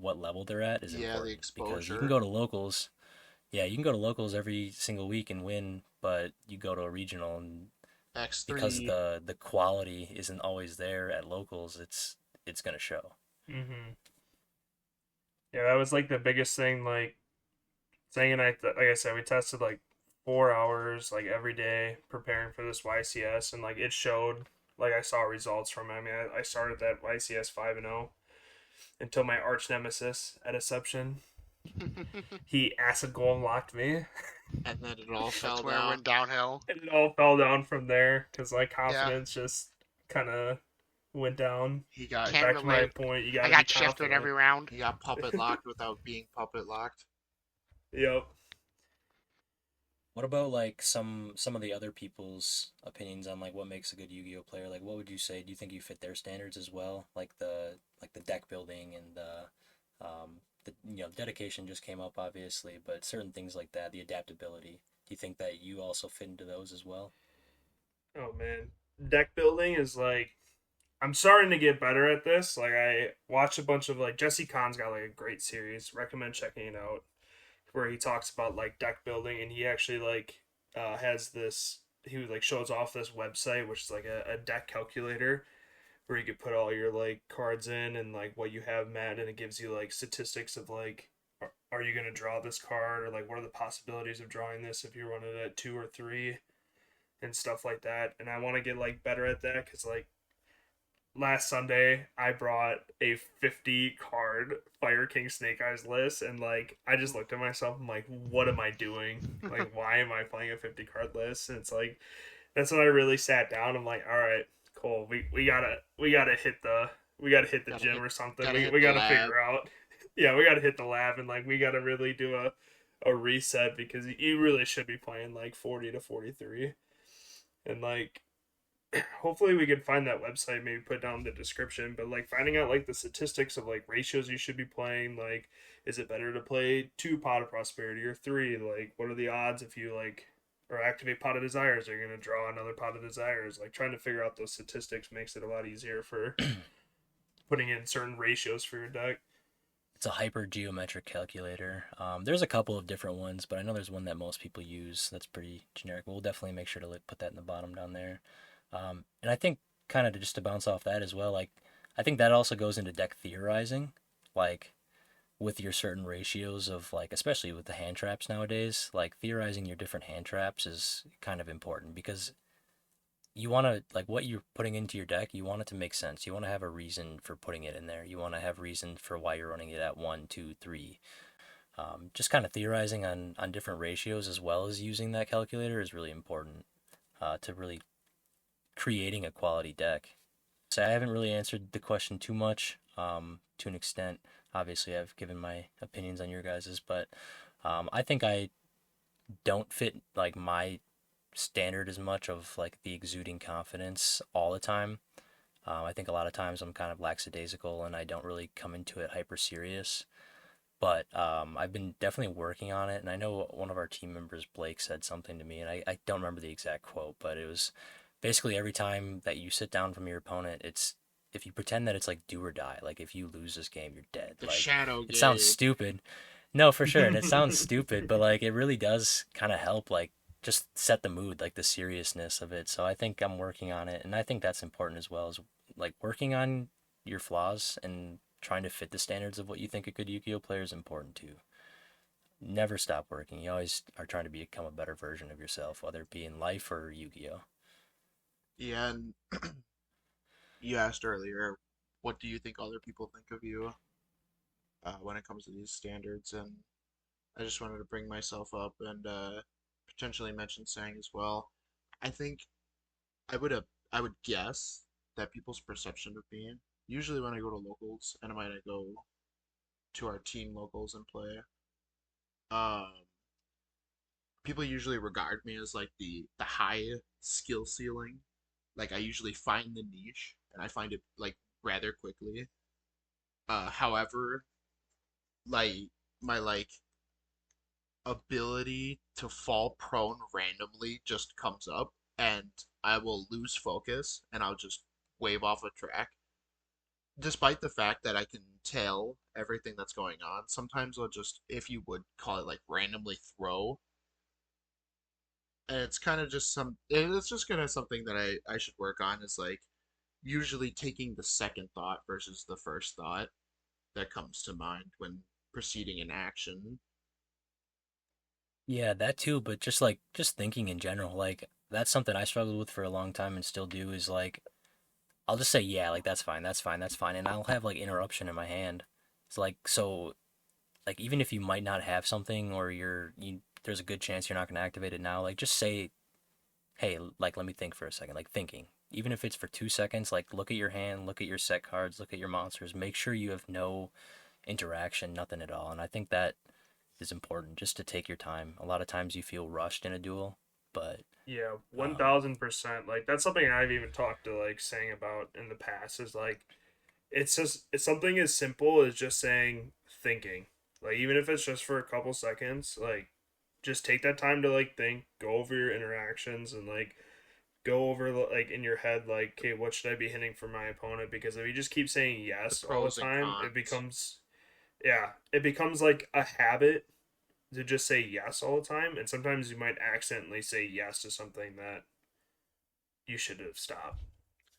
what level they're at is Yeah, the important because you can exposure. go to locals. Yeah, you can go to locals every single week and win, but you go to a regional and because X3. the quality isn't always there at locals, it's gonna show. Mm-hmm. Yeah, that was like the biggest thing. Like saying, like I said, we tested like 4 hours like every day preparing for this YCS, and like it showed. Like I saw results from it. I mean, I started that YCS 5-0 until my arch nemesis at Assumption, he acid golem locked me, And then it all That's fell where it down. went downhill. and it all fell down from there because like Yeah, confidence just kind of went down. He got can't Back to my relate. point, you got I to be got shifted confident. every round. he got puppet locked without being puppet locked. Yep. What about like some of the other people's opinions on like what makes a good Yu-Gi-Oh player? Like what would you say? Do you think you fit their standards as well? Like the deck building and the dedication just came up obviously, but certain things like that, the adaptability. Do you think that you also fit into those as well? Oh man, deck building is like I'm starting to get better at this. Like I watched a bunch of like Jesse Kahn's got like a great series. Recommend checking it out where he talks about like deck building and he actually like has this he like shows off this website which is like a deck calculator where you could put all your like cards in and like what you have met and it gives you like statistics of like are you gonna draw this card or like what are the possibilities of drawing this if you run it at 2 or 3 and stuff like that. And I want to get like better at that because like last Sunday I brought a 50 card Fire King Snake Eyes list and like I just looked at myself. I'm like, what am I doing? Like, why am I playing a 50 card list? And it's like that's when I really sat down. I'm like, all right, cool. We gotta hit the Gotta gym hit or something. gotta We hit we the gotta lab. figure out. Yeah, we gotta hit the lab and like we gotta really do a reset because you really should be playing like 40 to 43 and like hopefully we could find that website, maybe put down in the description, but like finding out like the statistics of like ratios you should be playing, like is it better to play 2 pot of prosperity or 3, like what are the odds if you like or activate pot of desires are you going to draw another pot of desires, like trying to figure out those statistics makes it a lot easier for putting in certain ratios for your deck. It's a hyper geometric calculator. There's a couple of different ones, but I know there's one that most people use that's pretty generic. We'll definitely make sure to put that in the bottom down there. And I think kind of just to bounce off that as well, like I think that also goes into deck theorizing, like with your certain ratios of like, especially with the hand traps nowadays, like theorizing your different hand traps is kind of important because you want to like what you're putting into your deck, you want it to make sense. You want to have a reason for putting it in there. You want to have reason for why you're running it at 1, 2, 3. Just kind of theorizing on different ratios as well as using that calculator is really important to really creating a quality deck. So I haven't really answered the question too much, to an extent. Obviously, I've given my opinions on your guys's, but I think I don't fit like my standard as much of like the exuding confidence all the time. I think a lot of times I'm kind of lackadaisical and I don't really come into it hyper serious. But I've been definitely working on it, and I know one of our team members, Blake, said something to me, and I don't remember the exact quote, but it was basically every time that you sit down from your opponent, it's if you pretend that it's like do or die, like if you lose this game, you're dead. The Like shadow it sounds game. stupid. No, for sure, and it sounds stupid, but like it really does kind of help, like just set the mood, like the seriousness of it. So I think I'm working on it, and I think that's important as well as like working on your flaws and trying to fit the standards of what you think a good Yu-Gi-Oh player is important too. Never stop working. You always are trying to become a better version of yourself, whether it be in life or Yu-Gi-Oh. Yeah, and you asked earlier, what do you think other people think of you when it comes to these standards? And I just wanted to bring myself up and potentially mention saying as well. I think I would I would guess that people's perception of me, usually when I go to locals, and I might go to our team locals and play, um, people usually regard me as like the high skill ceiling. Like I usually find the niche and I find it like rather quickly. However, like my like ability to fall prone randomly just comes up and I will lose focus and I'll just wave off a track. Despite the fact that I can tell everything that's going on, sometimes I'll just, if you would call it like randomly throw, and it's kind of just it's just kind of something that I should work on is like usually taking the second thought versus the first thought that comes to mind when proceeding in action. Yeah, that too, but just like just thinking in general, like that's something I struggled with for a long time and still do is like I'll just say yeah, like that's fine, that's fine, that's fine, and I'll have like interruption in my hand. It's like so like even if you might not have something or there's a good chance you're not going to activate it now, like just say hey, like let me think for a second, like thinking. Even if it's for 2 seconds, like look at your hand, look at your set cards, look at your monsters, make sure you have no interaction, nothing at all. And I think that is important just to take your time. A lot of times you feel rushed in a duel, but Yeah, one um, thousand percent. Like that's something I've even talked to like saying about in the past is like it's something as simple as just saying thinking. Like even if it's just for a couple seconds, like just take that time to like think, go over your interactions and like go over like in your head like, okay, what should I be hitting for my opponent? Because if you just keep saying The yes all the pros and time, cons. it becomes like a habit to just say yes all the time, and sometimes you might accidentally say yes to something that you should have stopped.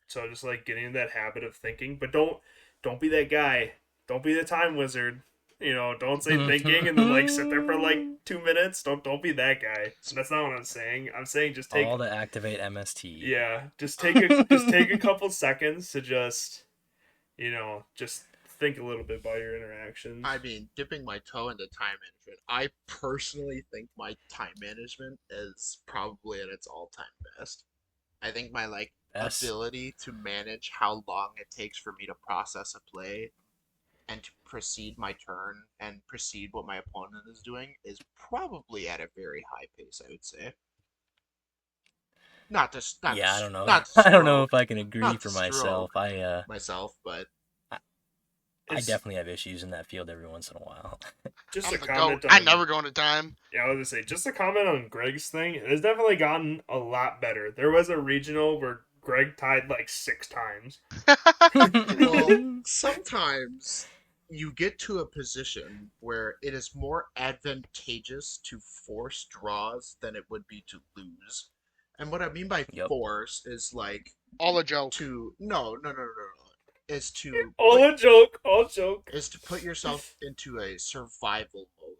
So just like getting in that habit of thinking, but don't be that guy. Don't be the time wizard. You know, don't say thinking and then like sit there for like 2 minutes. Don't be that guy. That's not what I'm saying. I'm saying just all take to activate MST. yeah, just take a couple seconds to just just think a little bit about your interactions. I mean, dipping my toe into time management, I personally think my time management is probably at its all-time best. I think my like Best. ability to manage how long it takes for me to process a play and to proceed my turn and proceed what my opponent is doing is probably at a very high pace, I would say. Yeah, I don't know. Not to I don't know stroke if I can agree not to for stroke myself. myself, but I I It's definitely have issues in that field every once in a while. just a I'm the goat. comment I on never go into time. yeah, I was gonna say just a comment on Greg's thing. It has definitely gotten a lot better. There was a regional where Greg tied like 6 times. well, sometimes you get to a position where it is more advantageous to force draws than it would be to lose. And what I mean by Yep. force is like All a joke. to no, is to All put a joke, all joke. is to put yourself into a survival mode.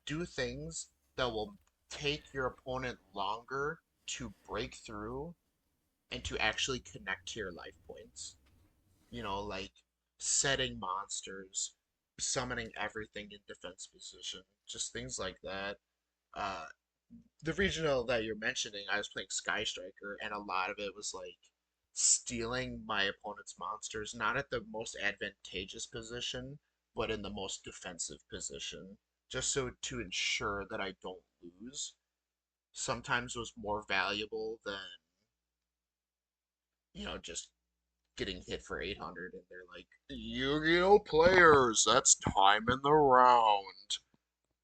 Do things that will take your opponent longer to break through and to actually connect to your life points. You know, like setting monsters, summoning everything in defense position, just things like that. Uh, the regional that you're mentioning, I was playing Sky Striker, and a lot of it was like stealing my opponent's monsters, not at the most advantageous position, but in the most defensive position, just so to ensure that I don't lose. Sometimes was more valuable than, just getting hit for 800 and they're like, Yu-Gi-Oh players, that's time in the round.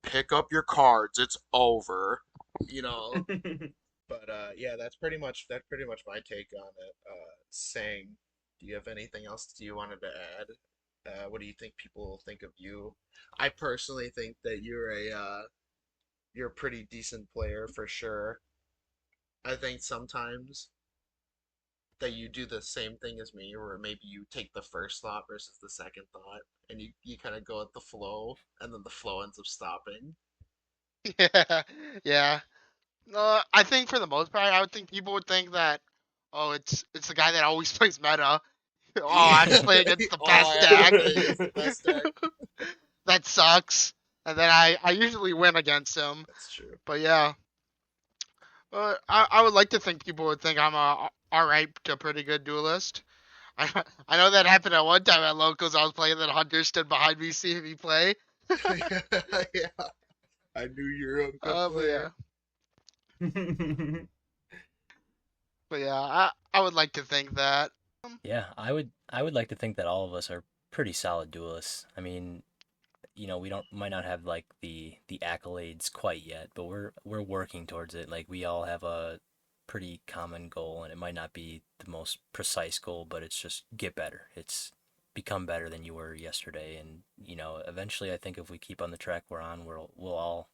Pick up your cards, it's over. You know, but yeah, that's pretty much my take on it. Saying, do you have anything else you wanted to add? What do you think people think of you? I personally think that you're a pretty decent player for sure. I think sometimes that you do the same thing as me, or maybe you take the first thought versus the second thought, and you kind of go with the flow, and then the flow ends up stopping. Yeah, yeah. I think for the most part, I would think people would think that, oh, it's the guy that always plays meta. Oh, I have to Yeah. play against the All I best have to deck. play against the best deck. That sucks. And then I usually win against him. That's true. But yeah, I would like to think people would think I'm a alright to pretty good duelist. I know that happened at one time at locals. I was playing, and Hunter stood behind me seeing me play. Yeah, I knew you were a good But yeah, player. but yeah, I would like to think that. Yeah, I would like to think that all of us are pretty solid duelists. I mean, we don't might not have like the accolades quite yet, but we're working towards it. Like we all have a pretty common goal, and it might not be the most precise goal, but it's just get better. It's become better than you were yesterday, and eventually I think if we keep on the track we're on, we'll all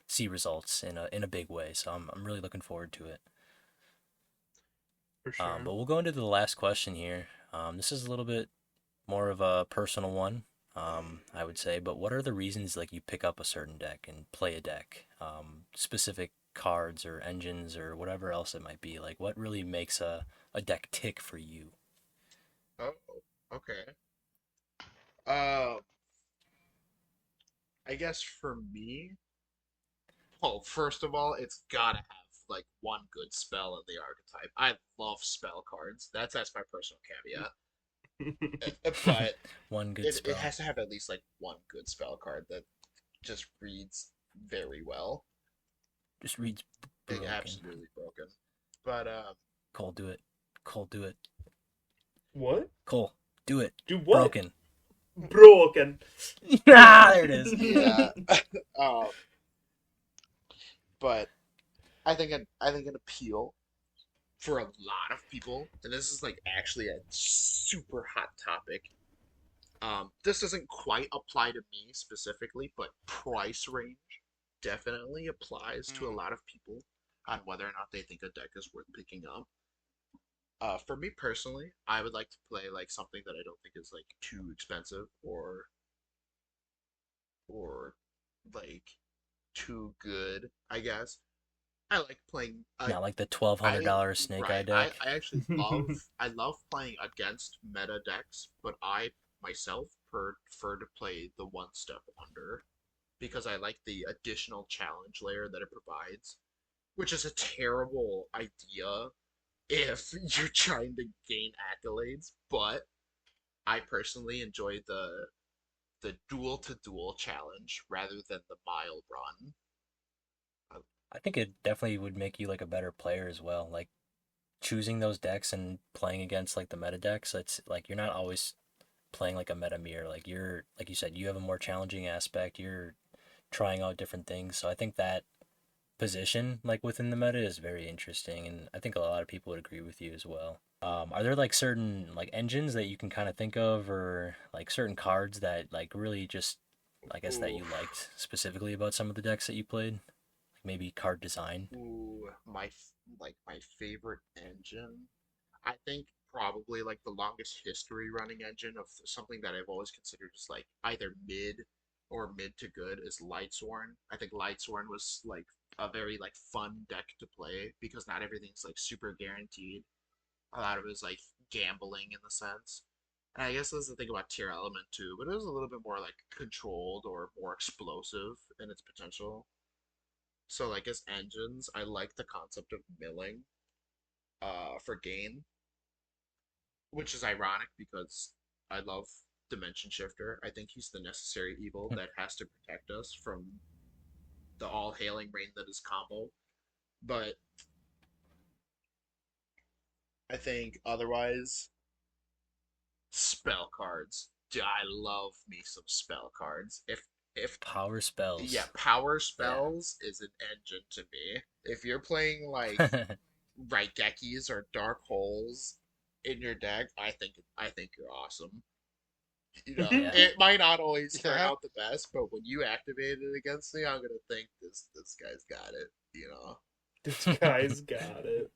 see results in a big way. So I'm really looking forward to it. For sure. But we'll go into the last question here. This is a little bit more of a personal one, I would say. But what are the reasons like you pick up a certain deck and play a deck? Specific cards or engines or whatever else it might be. Like what really makes a deck tick for you? Oh, okay. Uh, I guess for me, well, first of all, it's gotta have like one good spell in the archetype. I love spell cards. That's my personal caveat. But One good it spell. has to have at least like one good spell card that just reads very well. Just reads It broken. absolutely broken. But Cole, do it. Cole, do it. What? Cole, do it. Do what? Broken. Broken. Ah, there it is. yeah. um, but I think an appeal for a lot of people, and this is like actually a super hot topic. This doesn't quite apply to me specifically, but price range definitely applies to a Mm. lot of people on whether or not they think a deck is worth picking up. For me personally, I would like to play like something that I don't think is like too expensive or like too good, I guess. I like playing Not like the $1,200 I snake eye right. I, deck. I actually love playing against meta decks, but I myself prefer to play the one step under because I like the additional challenge layer that it provides, which is a terrible idea if you're trying to gain accolades, but I personally enjoy the duel to duel challenge rather than the mile run. I, I think it definitely would make you like a better player as well. Like choosing those decks and playing against like the meta decks, it's like you're not always playing like a meta mirror. Like you're like you said, you have a more challenging aspect. You're trying out different things. So I think that position like within the meta is very interesting, and I think a lot of people would agree with you as well. Are there like certain like engines that you can kind of think of, or like certain cards that like really just I guess that you oof. liked specifically about some of the decks that you played? Like maybe card design. Ooh, my favorite engine. I think probably like the longest history running engine of something that I've always considered as like either mid or mid to good is Lightsworn. I think Lightsworn was like a very like fun deck to play because not everything's like super guaranteed. A lot of it is like gambling in the sense. And I guess that's the thing about Tier Element too, but it was a little bit more like controlled or more explosive in its potential. So like as engines, I like the concept of milling for gain, which is ironic because I love Dimension Shifter. I think he's the necessary evil that has to protect us from the all hailing rain that is combo. But I think otherwise, spell cards. I love me some spell cards. If Power spells. Yeah, power Yeah. spells is an engine to me. If you're playing like Raigekis or Dark Holes in your deck, I think you're awesome. You know, Yeah. it might not always turn Yeah. out the best, but when you activate it against me, I'm gonna think this guy's got it. You know. This guy's got it.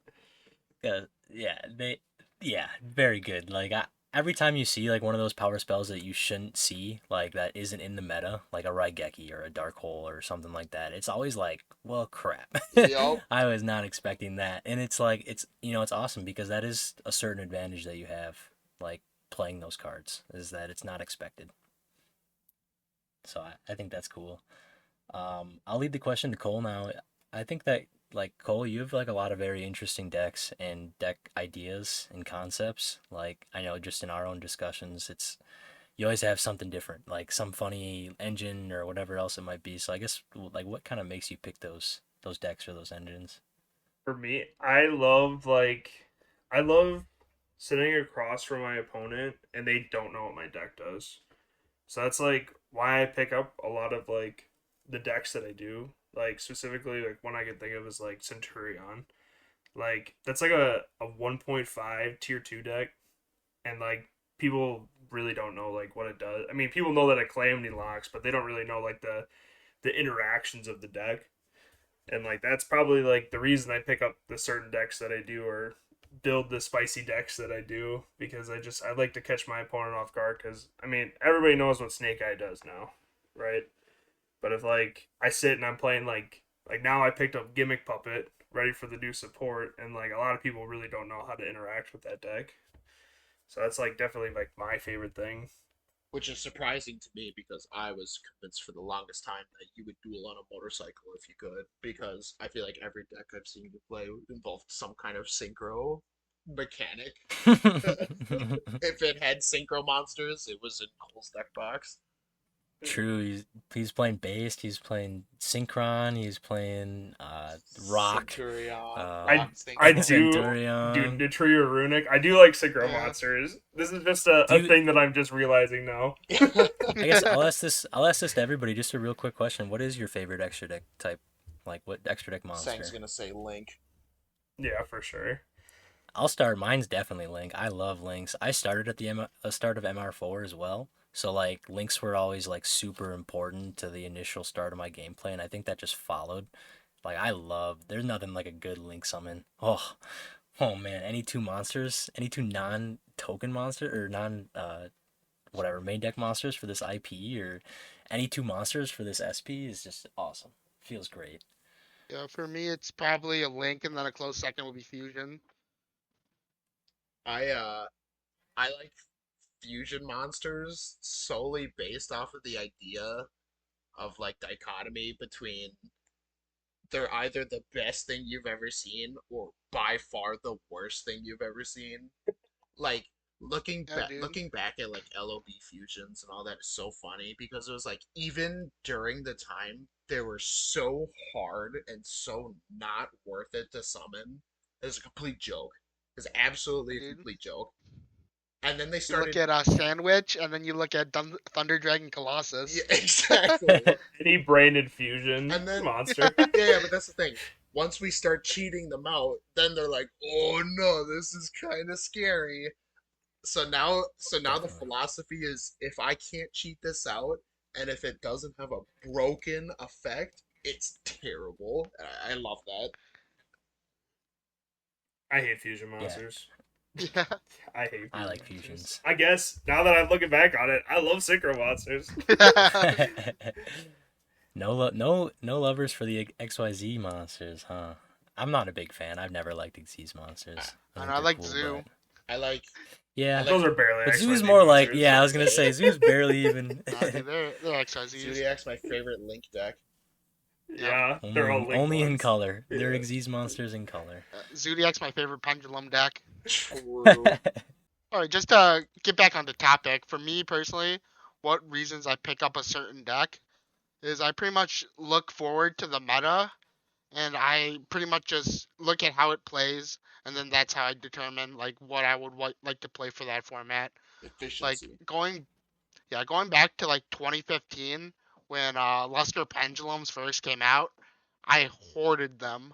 Yeah, very good. Like every time you see like one of those power spells that you shouldn't see, like that isn't in the meta, like a Raigeki or a Dark Hole or something like that, it's always like, well, crap. Yup. I was not expecting that, and it's like it's awesome because that is a certain advantage that you have, like playing those cards, is that it's not expected. So I think that's cool. I'll lead the question to Cole now. I think that like Cole, you have like a lot of very interesting decks and deck ideas and concepts. Like I know just in our own discussions, it's you always have something different, like some funny engine or whatever else it might be. So I guess like what kind of makes you pick those decks or those engines? For me, I love sitting across from my opponent and they don't know what my deck does. So that's like why I pick up a lot of like the decks that I do. Like specifically like one I can think of is like Centurion. Like that's like a 1.5 tier 2 deck and like people really don't know like what it does. I mean, people know that it calamity locks, but they don't really know like the interactions of the deck. And like that's probably like the reason I pick up the certain decks that I do or build the spicy decks that I do because I like to catch my opponent off guard because I mean everybody knows what Snake Eye does now, right? But if like I sit and I'm playing like now I picked up Gimmick Puppet ready for the new support and like a lot of people really don't know how to interact with that deck. So that's like definitely like my favorite thing. Which is surprising to me because I was convinced for the longest time that you would duel on a motorcycle if you could. Because I feel like every deck I've seen you play involved some kind of synchro mechanic. If it had synchro monsters, it was in Cole's deck box. True, he's playing Based, he's playing Synchron, he's playing Rock, Centurion, I Rock I Synchro. do Centurion. the Tree or Runic. I do like synchro Yeah. monsters. This is just a Do you, thing that I'm just realizing now. I guess I'll ask this to everybody. Just a real quick question: what is your favorite extra deck type? Like what extra deck Sang's monster? gonna say Link. Yeah, for sure. I'll start. Mine's definitely Link. I love Links. I started at the start of MR4 as well. So like Links were always like super important to the initial start of my gameplay, and I think that just followed. Like I love. There's nothing like a good Link summon. Oh man, any two monsters, any two non-token monster or non whatever main deck monsters for this IP or any two monsters for this SP is just awesome. Feels great. Yeah, for me, it's probably a Link, and then a close second will be Fusion. I uh I like fusion monsters solely based off of the idea of like dichotomy between they're either the best thing you've ever seen or by far the worst thing you've ever seen. Like Yeah, dude. looking back at like LOB fusions and all that is so funny because it was like even during the time they were so hard and so not worth it to summon. It was a complete joke. It was absolutely a Dude. complete joke. And then they You look started. at Sandwich, and then you look at Thunder Dragon Colossus. Yeah, exactly. Any branded fusion And then monster. yeah, but that's the thing. Once we start cheating them out, then they're like, "Oh no, this is kind of scary." So now the Definitely. philosophy is if I can't cheat this out and if it doesn't have a broken effect, it's terrible. I love that. I hate fusion Yeah, monsters. Yeah. I hate fusion I like monsters. fusions. I guess now that I'm looking back on it, I love synchro monsters. No lovers for the XYZ monsters, huh? I'm not a big fan. I've never liked Xyz monsters. I And think I they're like cool, Zoo. I like Yeah. Those are barely But XYZ Zoo's more like, monsters. yeah, I was gonna say Zoo's barely even. Nah, dude, they're XYZs. Zodiac's my favorite Link deck. Yeah, they're all only in ones. color. Yeah. They're Xyz monsters in color. Zodiac's my favorite pendulum deck. True. All right, just to get back on the topic, for me personally, what reasons I pick up a certain deck is I pretty much look forward to the meta, and I pretty much just look at how it plays, and then that's how I determine like what I would like to play for that format. Like Efficiency. going back to like 2015 when Luster Pendulums first came out, I hoarded them.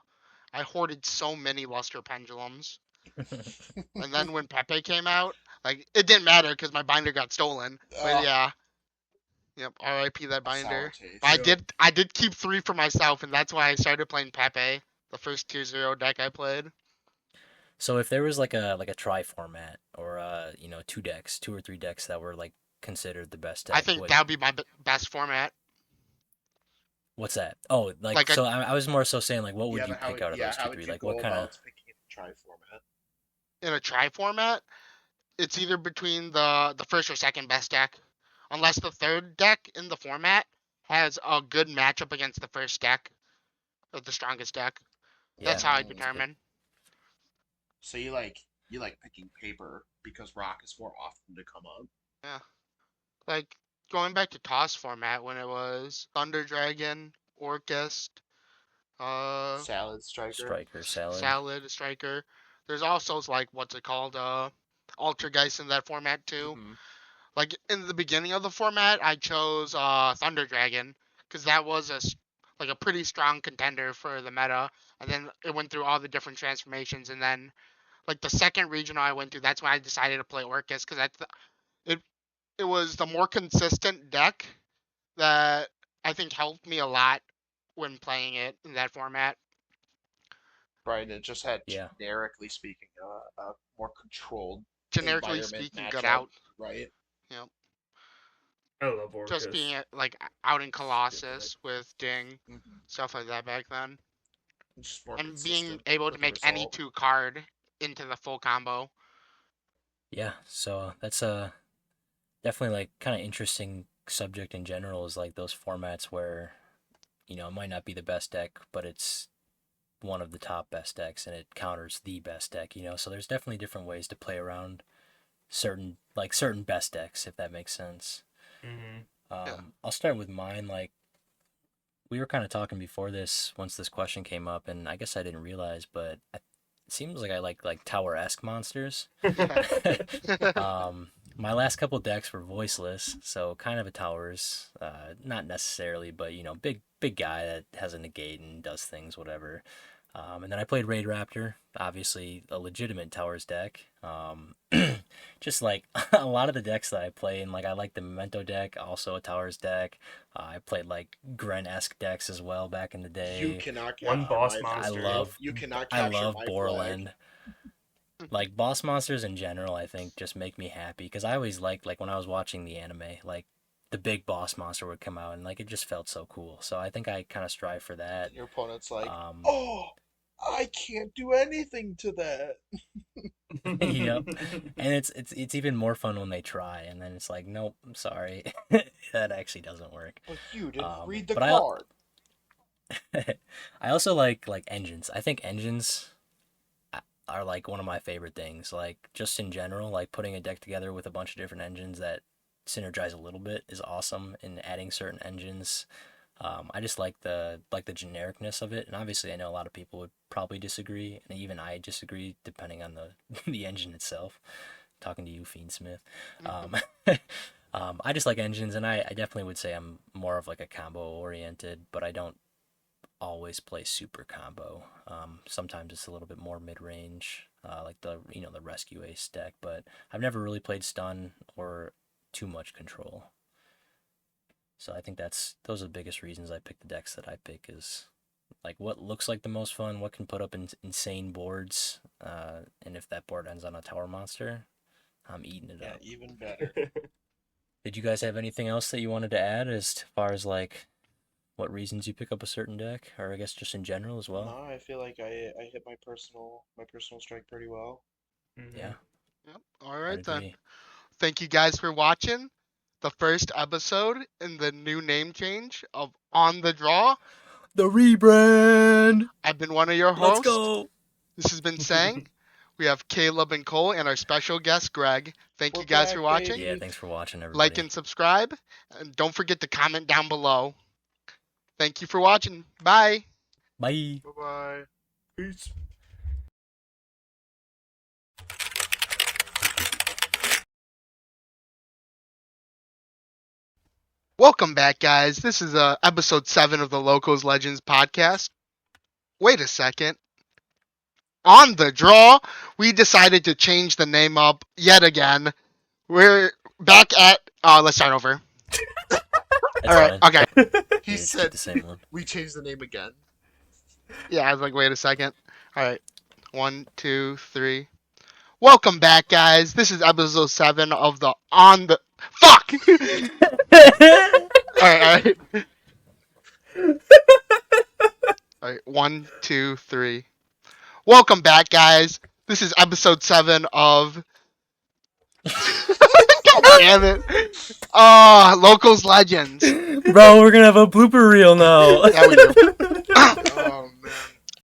I hoarded so many Luster Pendulums. And then when Pepe came out, like it didn't matter because my binder got stolen. But Ugh. yeah, yep, R.I.P. that A sour binder. taste. But I did keep 3 for myself, and that's why I started playing Pepe, the first tier 0 deck I played. So if there was like a tri format or 2 or 3 decks that were like considered the best deck, I think that would be my best format. what's that? Oh, Like a- so I was more so saying like what would Yeah, you but how pick out of those how 2, would 3? you Like go what kind of about picking a tri format? In a tri format, it's either between the first or second best deck, unless the third deck in the format has a good matchup against the first deck, or the strongest deck. That's how I Mm, determine. So you like picking paper because rock is more often to come up. Yeah. Like going back to toss format when it was Thunder Dragon, Orchest, Salad striker. striker salad? Salad, Striker. There's also like what's it called? Altergeist in that format too. Mhm. Like in the beginning of the format, I chose Thunder Dragon because that was like a pretty strong contender for the meta, and then it went through all the different transformations, and then like the second regional I went to, that's when I decided to play Orcus because it it was the more consistent deck that I think helped me a lot when playing it in that format. Right, and it just had Yeah. generically speaking a more controlled Generically environment speaking, good matchup, out. right? Yep. I love Orcus. Just being like out in Colossus with Ding, Mm-hmm. stuff like that back then. Just more And being consistent able to with the make any result. 2 card into the full combo. Yeah, so that's a definitely like kind of interesting subject in general is like those formats where it might not be the best deck, but it's one of the top best decks and it counters the best deck, so there's definitely different ways to play around certain best decks, if that makes sense. Mm-hmm. I'll start with mine. Like we were kind of talking before this once this question came up, and I guess I didn't realize, but it seems like I like tower-esque monsters. My last couple decks were voiceless, so kind of a towers, not necessarily, but big guy that has a negate and does things, whatever. And then I played Raid Raptor, obviously a legitimate towers deck. Just like a lot of the decks that I play, and like I like the Memento deck, also a towers deck. I played like Gren-esque decks as well back in the day. You cannot One capture boss my monster. flag. You cannot I capture love my Borland. flag. Like boss monsters in general, I think just make me happy because I always liked like when I was watching the anime, like the big boss monster would come out and like it just felt so cool. So I think I kind of strive for that. Your opponent's like, Um, oh, I can't do anything to that. yep. And it's even more fun when they try, and then it's like, nope, I'm sorry, that actually doesn't work. But you didn't read the but card. I also like engines. I think engines are like one of my favorite things. Like just in general, like putting a deck together with a bunch of different engines that synergize a little bit is awesome. And adding certain engines, I just like the genericness of it. And obviously, I know a lot of people would probably disagree, and even I disagree depending on the the engine itself. Talking to you, Fiend Smith. I just like engines, and I definitely would say I'm more of like a combo oriented, but I don't always play super combo. Sometimes it's a little bit more mid range, like the Rescue Ace deck, but I've never really played stun or too much control. So I think those are the biggest reasons I pick the decks that I pick is like what looks like the most fun, what can put up insane boards, and if that board ends on a tower monster, I'm eating it up. Even better. Did you guys have anything else that you wanted to add as far as like what reasons you pick up a certain deck, or I guess just in general as well? No, I feel like I hit my personal strike pretty well. Mm-hmm. Yeah. Yep. All I'd right then. agree. Thank you guys for watching the first episode in the new name change of On the Draw. The rebrand. I've been one of your Let's hosts. go. This has been Sang. We have Caleb and Cole and our special guest Greg. Thank We're you guys back, for watching. baby. Yeah, thanks for watching, everybody. Like and subscribe. And don't forget to comment down below. Thank you for watching. Bye. Bye. Bye-bye. Peace. Welcome back, guys. This is episode 7 of the Locals Legends podcast. Wait a second. On the draw, we decided to change the name up yet again. We're back at. Let's start over. That's All right. fine. Okay. He Yeah, just keep said the same one. we changed the name again. Yeah, I was like, wait a second. All right. 1, 2, 3. Welcome back, guys. This is episode 7 of the On the. Fuck! Alright. Alright, 1, 2, 3. Welcome back, guys. This is episode 7 of. God damn it. Locals Legends. Bro, we're gonna have a blooper reel now. Yeah, we do.